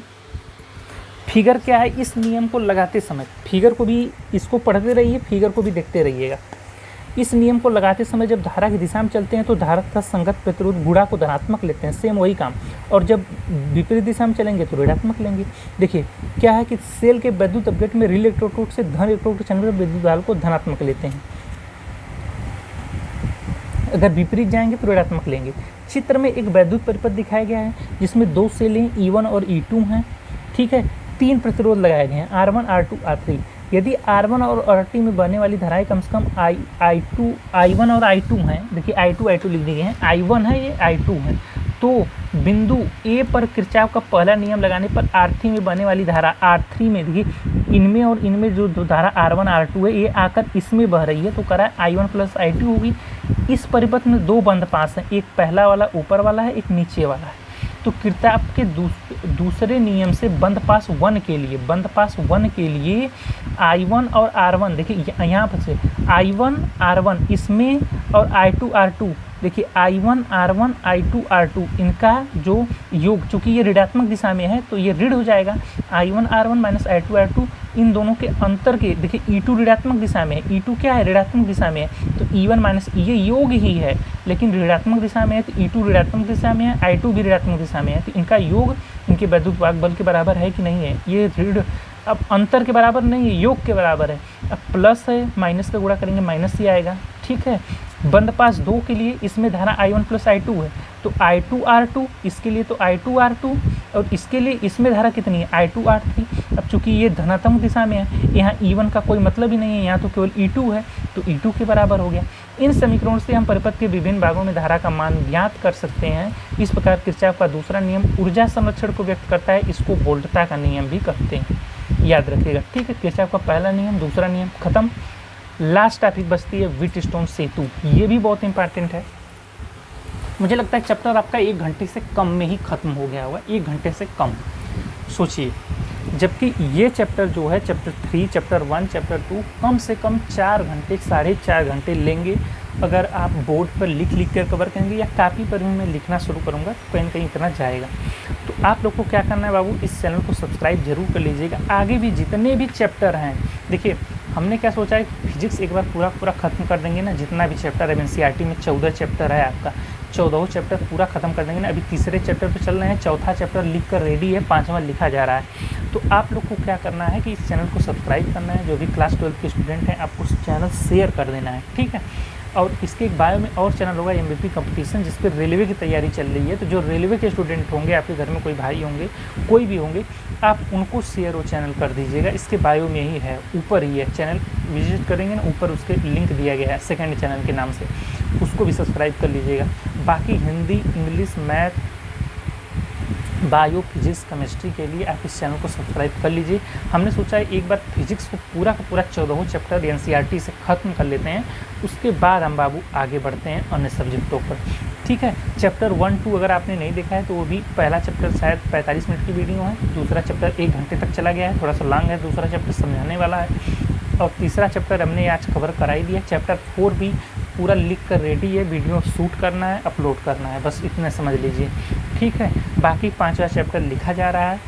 फिगर क्या है, इस नियम को लगाते समय फिगर को भी इसको पढ़ते रहिए, फिगर को भी देखते रहिएगा। इस नियम को लगाते समय जब धारा की दिशा में चलते हैं तो धारा तथा संगत प्रतिरोध गुणा को धनात्मक लेते हैं, सेम वही काम, और जब विपरीत दिशा में चलेंगे तो ऋणात्मक लेंगे। देखिए क्या है कि सेल के विद्युत अपघट में ऋण इलेक्ट्रोड से धन इलेक्ट्रोड चलने पर विद्युत धारा को धनात्मक लेते हैं, अगर विपरीत जाएंगे तो ऋणात्मक लेंगे। चित्र में एक वैद्युत परिपथ दिखाया गया है जिसमें दो सेलें E1 और E2 हैं। ठीक है, तीन प्रतिरोध लगाए गए हैं R1 R2 R3। यदि R1 और R2 में बहने वाली धाराएं कम से कम I1 और I2 हैं, देखिए I2 लिख दिए हैं, I1 है ये I2 है, तो बिंदु A पर किरचॉफ का पहला नियम लगाने पर R3 में बहने वाली धारा R3 में, देखिए इनमें और इनमें जो धारा R1 R2 है ये आकर इसमें बह रही है, तो करा I1 प्लस I2 होगी। इस परिपथ में दो बंद पास हैं, एक पहला वाला ऊपर वाला है, एक नीचे वाला है। तो किरचॉफ के दूसरे नियम से बंद पास 1 के लिए I1 और R1, देखिए यहाँ पर से I1 R1 इसमें और I2 R2, देखिए I1 R1 I2 R2 इनका जो योग, चूँकि ये ऋणात्मक दिशा में है तो ये ऋण हो जाएगा। I1 R1 minus I2 R2 इन दोनों के अंतर के, देखिए E2 ऋणात्मक दिशा में है, E2 क्या है ऋणात्मक दिशा में है, तो E1 माइनस ये योग ही है लेकिन ऋणात्मक दिशा में है, तो E2 ऋणात्मक दिशा में है, I2 भी ऋणात्मक दिशा में है, तो इनका योग इनके विद्युत वाहक बल के बराबर है कि नहीं है, ये ऋण अब अंतर के बराबर नहीं है, योग के बराबर है। अब प्लस है, माइनस का गुणा करेंगे माइनस ही आएगा। ठीक है, बंद पास 2 के लिए इसमें धारा I1 प्लस I2 है, तो I2 R2 इसके लिए तो I2 R2, और इसके लिए इसमें धारा कितनी है I2 R3। अब चूंकि ये धनात्मक दिशा में है, यहाँ E1 का कोई मतलब ही नहीं है, यहाँ तो केवल E2 है, तो E2 के बराबर हो गया। इन समीकरणों से हम परिपथ के विभिन्न भागों में धारा का मान ज्ञात कर सकते हैं। इस प्रकार किरचॉफ का दूसरा नियम ऊर्जा संरक्षण को व्यक्त करता है, इसको वोल्टता का नियम भी कहते हैं, याद रखिएगा। ठीक है, किरचॉफ का पहला नियम दूसरा नियम खत्म। लास्ट टॉपिक बचती है व्हीटस्टोन सेतु, ये भी बहुत इंपॉर्टेंट है। मुझे लगता है चैप्टर आपका 1 घंटे से कम में ही खत्म हो गया होगा, 1 घंटे से कम सोचिए, जबकि ये चैप्टर जो है चैप्टर 3 चैप्टर 1 चैप्टर 2 कम से कम 4 घंटे 4.5 घंटे लेंगे। अगर आप बोर्ड पर लिख कर कवर करेंगे या कापी पर भी मैं लिखना शुरू करूँगा तो कहीं ना कहीं इतना जाएगा। तो आप लोग को क्या करना है बाबू, इस चैनल को सब्सक्राइब जरूर कर लीजिएगा। आगे भी जितने भी चैप्टर हैं, देखिए हमने क्या सोचा है फिजिक्स एक बार पूरा ख़त्म कर देंगे ना, जितना भी चैप्टर है NCERT में 14 चैप्टर है आपका, 14 चैप्टर पूरा ख़त्म कर देंगे ना। अभी तीसरे चैप्टर पे चल रहे हैं, चौथा चैप्टर लिख कर रेडी है, 5वां लिखा जा रहा है। तो आप लोग को क्या करना है कि इस चैनल को सब्सक्राइब करना है, जो भी क्लास 12 के स्टूडेंट हैं आपको चैनल शेयर कर देना है, ठीक है। और इसके एक बायो में और चैनल होगा MVP कंपटीशन, जिस पर रेलवे की तैयारी चल रही है। तो जो रेलवे के स्टूडेंट होंगे, आपके घर में कोई भाई होंगे, कोई भी होंगे, आप उनको शेयर वो चैनल कर दीजिएगा। इसके बायो में ही है, ऊपर ही है, चैनल विजिट करेंगे ना, ऊपर उसके लिंक दिया गया है सेकंड चैनल के नाम से, उसको भी सब्सक्राइब कर लीजिएगा। बाकी Hindi, English, math, bio, physics, chemistry के लिए आप इस चैनल को सब्सक्राइब कर लीजिए। हमने सोचा है एक बार फिजिक्स को पूरा का पूरा 14 चैप्टर एनसीईआरटी से ख़त्म कर लेते हैं, उसके बाद हम बाबू आगे बढ़ते हैं अन्य सब्जेक्टों पर। ठीक है, चैप्टर 1, 2 अगर आपने नहीं देखा है तो वो भी, पहला चैप्टर शायद 45 मिनट की वीडियो है, दूसरा चैप्टर 1 घंटे तक चला गया है, थोड़ा सा लॉन्ग है, दूसरा चैप्टर समझाने वाला है, और तीसरा चैप्टर हमने आज कवर करा ही दिया। चैप्टर 4 भी पूरा लिख कर रेडी है, वीडियो शूट करना है, अपलोड करना है, बस इतना समझ लीजिए। ठीक है, बाकी 5वां चैप्टर लिखा जा रहा है,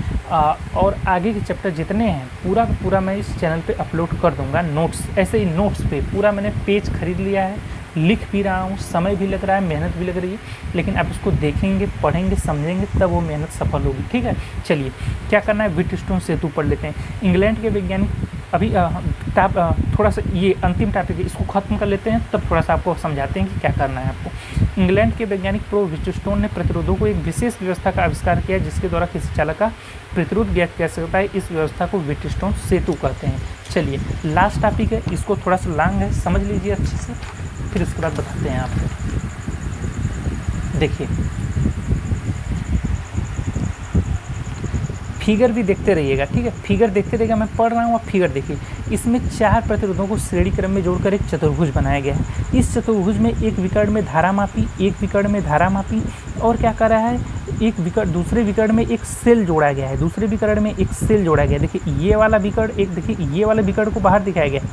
और आगे के चैप्टर जितने हैं पूरा का पूरा मैं इस चैनल पे अपलोड कर दूंगा। नोट्स, ऐसे ही नोट्स पे पूरा मैंने पेज खरीद लिया है, लिख भी रहा हूँ, समय भी लग रहा है, मेहनत भी लग रही है, लेकिन आप उसको देखेंगे, पढ़ेंगे, समझेंगे, तब वो मेहनत सफल होगी। ठीक है, चलिए क्या करना है, व्हीटस्टोन सेतु पढ़ लेते हैं। इंग्लैंड के वैज्ञानिक, अभी थोड़ा सा ये अंतिम टॉपिक है, इसको ख़त्म कर लेते हैं, तब थोड़ा सा आपको समझाते हैं कि क्या करना है आपको। इंग्लैंड के वैज्ञानिक प्रो व्हीटस्टोन ने प्रतिरोधों को एक विशेष व्यवस्था का आविष्कार किया, जिसके द्वारा किसी चालक का प्रतिरोध ज्ञात किया सकता है। इस व्यवस्था को व्हीटस्टोन सेतु कहते हैं। चलिए लास्ट टॉपिक है, इसको थोड़ा सा लॉन्ग है, समझ लीजिए अच्छे से, फिर उसके बाद बताते हैं आपको। देखिए फिगर भी देखते रहिएगा, ठीक है, फिगर देखते रहिएगा, मैं पढ़ रहा हूँ, आप फिगर देखिए। इसमें 4 प्रतिरोधों को श्रेणी क्रम में जोड़कर एक चतुर्भुज बनाया गया है। इस चतुर्भुज में एक विकर्ण में धारा मापी, एक विकर्ण में धारा मापी, और क्या कर रहा है, एक विकर्ण, दूसरे विकर्ण में एक सेल जोड़ा गया है, दूसरे विकर्ण में एक सेल जोड़ा गया है। देखिए ये वाला विकर्ण, एक देखिए ये वाले विकर्ण को बाहर दिखाया गया है,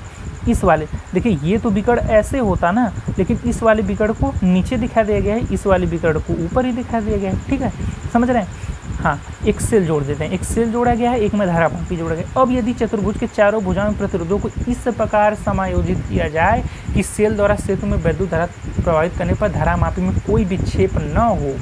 इस वाले, देखिए ये तो विकर्ण ऐसे होता ना, लेकिन इस वाले विकर्ण को नीचे दिखा दिया गया है, इस वाले विकर्ण को ऊपर ही दिखा दिया गया है। ठीक है, समझ रहे हैं। हाँ, एक सेल जोड़ देते हैं, एक सेल जोड़ा गया है, एक में धारा मापी जोड़ा गया। अब यदि चतुर्भुज के चारों भुजाओं में प्रतिरोधों को इस प्रकार समायोजित किया जाए कि सेल द्वारा सेतु में वैद्युत धारा प्रभावित करने पर धारा मापी में कोई विक्षेप न हो,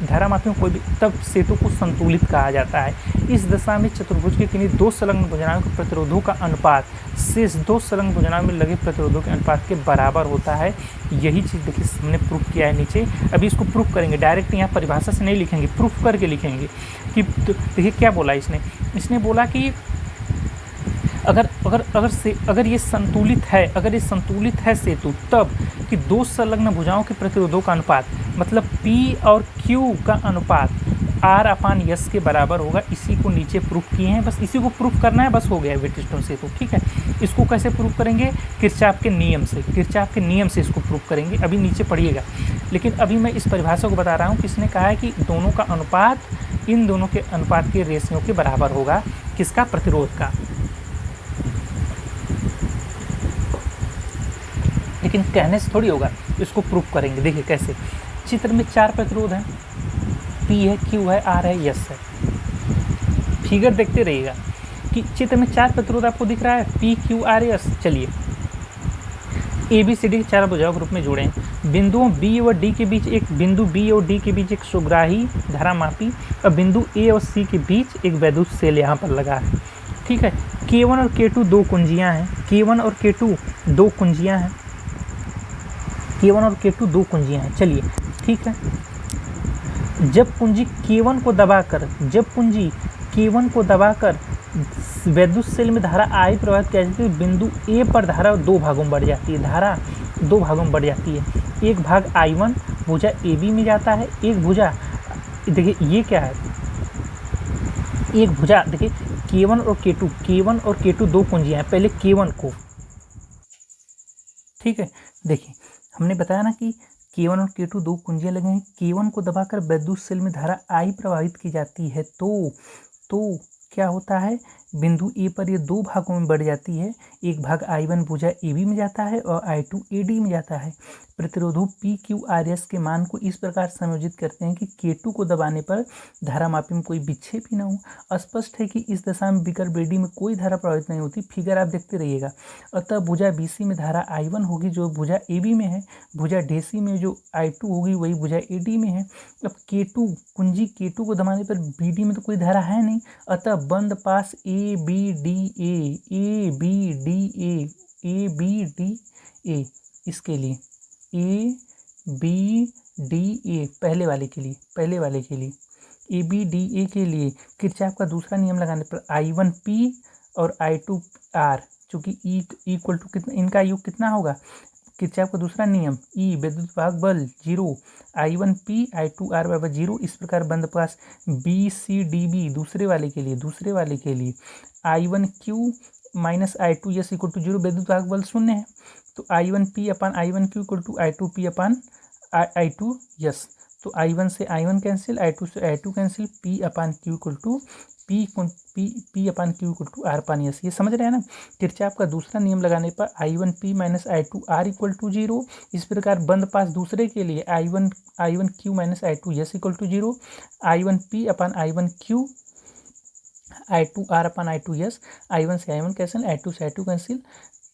धारा मापी में कोई भी, तब सेतु को संतुलित कहा जाता है। इस दशा में चतुर्भुज के किन्हीं 2 संलग्न भुजाओं के प्रतिरोधों का अनुपात शेष 2 संलग्न भुजाओं में लगे प्रतिरोधों के अनुपात के बराबर होता है। यही चीज़ देखिए हमने प्रूफ किया है नीचे। अभी इसको प्रूफ करेंगे, डायरेक्ट यहाँ परिभाषा से नहीं लिखेंगे, प्रूफ करके लिखेंगे कि देखिए क्या बोला इसने बोला कि अगर ये संतुलित है, अगर ये संतुलित है सेतु, तब कि 2 संलग्न भुजाओं के प्रतिरोधों का अनुपात, मतलब P और Q का अनुपात R/S के बराबर होगा। इसी को नीचे प्रूफ किए हैं, बस इसी को प्रूफ करना है, बस हो गया व्हीटस्टोन सेतु। ठीक है, इसको कैसे प्रूफ करेंगे, किरचॉफ के नियम से, किरचॉफ के नियम से इसको प्रूफ करेंगे। अभी नीचे पढ़िएगा, लेकिन अभी मैं इस परिभाषा को बता रहा हूँ कि इसने कहा है कि दोनों का अनुपात, इन दोनों के अनुपात के रेशियो के बराबर होगा, किसका, प्रतिरोध का। लेकिन कहने से थोड़ी होगा, इसको प्रूफ करेंगे। देखिए कैसे, चित्र में 4 प्रतिरोध हैं, P है, Q है, R है, S है। फिगर देखते रहिएगा कि चित्र में 4 प्रतिरोध आपको दिख रहा है, P, Q, R, S। चलिए ABCD के 4 भुजाओं के रूप में जोड़ें। बिंदुओं B और D के बीच, एक बिंदु B और D के बीच एक सुग्राही धारा मापी, और बिंदु A और C के बीच एक वैद्युत सेल यहाँ पर लगा है। ठीक है, K1 और K2 2 कुंजियाँ हैं, K1 और K2 2 कुंजियाँ हैं, K1 और K2 2 कुंजियाँ हैं। चलिए ठीक है, जब कुंजी K1 को दबाकर वैद्युत सेल में धारा I प्रवाहित किया जाती है, बिंदु A पर धारा 2 भागों में बढ़ जाती है, धारा 2 भागों में बढ़ जाती है। एक भाग I1 भुजा AB में जाता है, एक भुजा, देखिए ये क्या है, एक भुजा, देखिए K1 और K2 2 कुंजियाँ हैं। पहले K1 को, ठीक है, देखिए हमने बताया ना कि K1 और K2 2 कुंजियाँ लगे हैं। K1 को दबाकर वैद्युत सेल में धारा I प्रवाहित की जाती है, तो क्या होता है, बिंदु A पर ये 2 भागों में बढ़ जाती है। एक भाग I1 भुजा AB में जाता है और I2 AD में जाता है। प्रतिरोधों PQRS के मान को इस प्रकार समायोजित करते हैं कि K2 को दबाने पर धारा मापी में कोई विक्षेप ही न हो। स्पष्ट है कि इस दशा में विकर्ण BD में कोई धारा प्रवाहित नहीं होती। फिगर आप देखते रहिएगा। अतः भुजा BC में धारा I1 होगी जो भुजा AB में है, भुजा DC में जो I2 होगी वही भुजा AD में है। अब K2 कुंजी K2 को दबाने पर BD में तो कोई धारा है नहीं, अतः बंद पास ABDA इसके लिए ABDA पहले वाले के लिए ABDA के लिए किरचॉफ का दूसरा नियम लगाने पर I1P और I2R, चूँकि E इक्वल टू कितना, इनका योग कितना होगा, किरचॉफ का दूसरा नियम ई विद्युत वाहक बल 0, I1P I2R बराबर 0। इस प्रकार बंद पास BCDB दूसरे वाले के लिए I1Q minus I2S equal to 0, विद्युत वाहक बल शून्य है। तो I1P upon I1Q equal to I2P upon I2S। तो I1 से I1 कैंसिल, I2 से I2 cancel, P upon Q equal to P upon Q equal to R upon S। ये समझ रहे हैं ना। किरचॉफ का दूसरा नियम लगाने पर I1P minus I2R equal to 0। इस प्रकार बंद पास दूसरे के लिए I1Q minus I2S equal to 0, I1P upon I1Q I2R upon I2S, I1 से I1 कैंसिल, I2 से I2 cancel,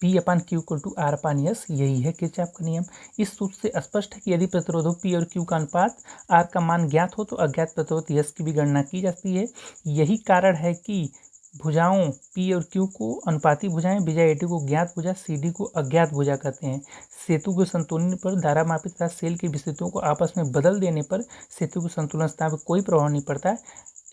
P upon Q equal to R upon S। यही है किरचॉफ का नियम। इस सूत्र से स्पष्ट है कि यदि प्रतिरोधों P और Q का अनुपात R का मान ज्ञात हो तो अज्ञात प्रतिरोध S की भी गणना की जाती है। यही कारण है कि भुजाओं P और Q को अनुपाती भुजाएं, भुजा AD को ज्ञात भुजा, CD को अज्ञात भुजा कहते हैं। सेतु के संतुलन पर धारा मापित तथा सेल की विस्तृतियों को आपस में बदल देने पर सेतु के संतुलन स्थान पर कोई प्रभाव नहीं पड़ता है।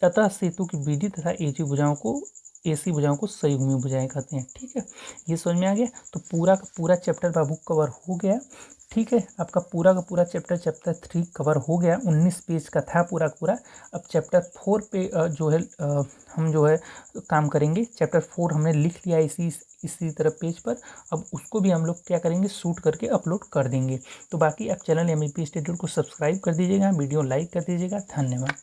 अतः सेतु की BD तथा AC भुजाओं को संयुग्मी भुजाएं कहते हैं। ठीक है, ये समझ में आ गया। तो पूरा का पूरा चैप्टर बाबू कवर हो गया। ठीक है, आपका पूरा का पूरा चैप्टर 3 कवर हो गया। 19 पेज का था पूरा पूरा। अब चैप्टर 4 पे हम काम करेंगे। चैप्टर 4 हमने लिख लिया इसी तरह पेज पर। अब उसको भी हम लोग क्या करेंगे, शूट करके अपलोड कर देंगे। तो बाकी आप चैनल MEP स्टूडियो को सब्सक्राइब कर दीजिएगा, वीडियो लाइक कर दीजिएगा। धन्यवाद।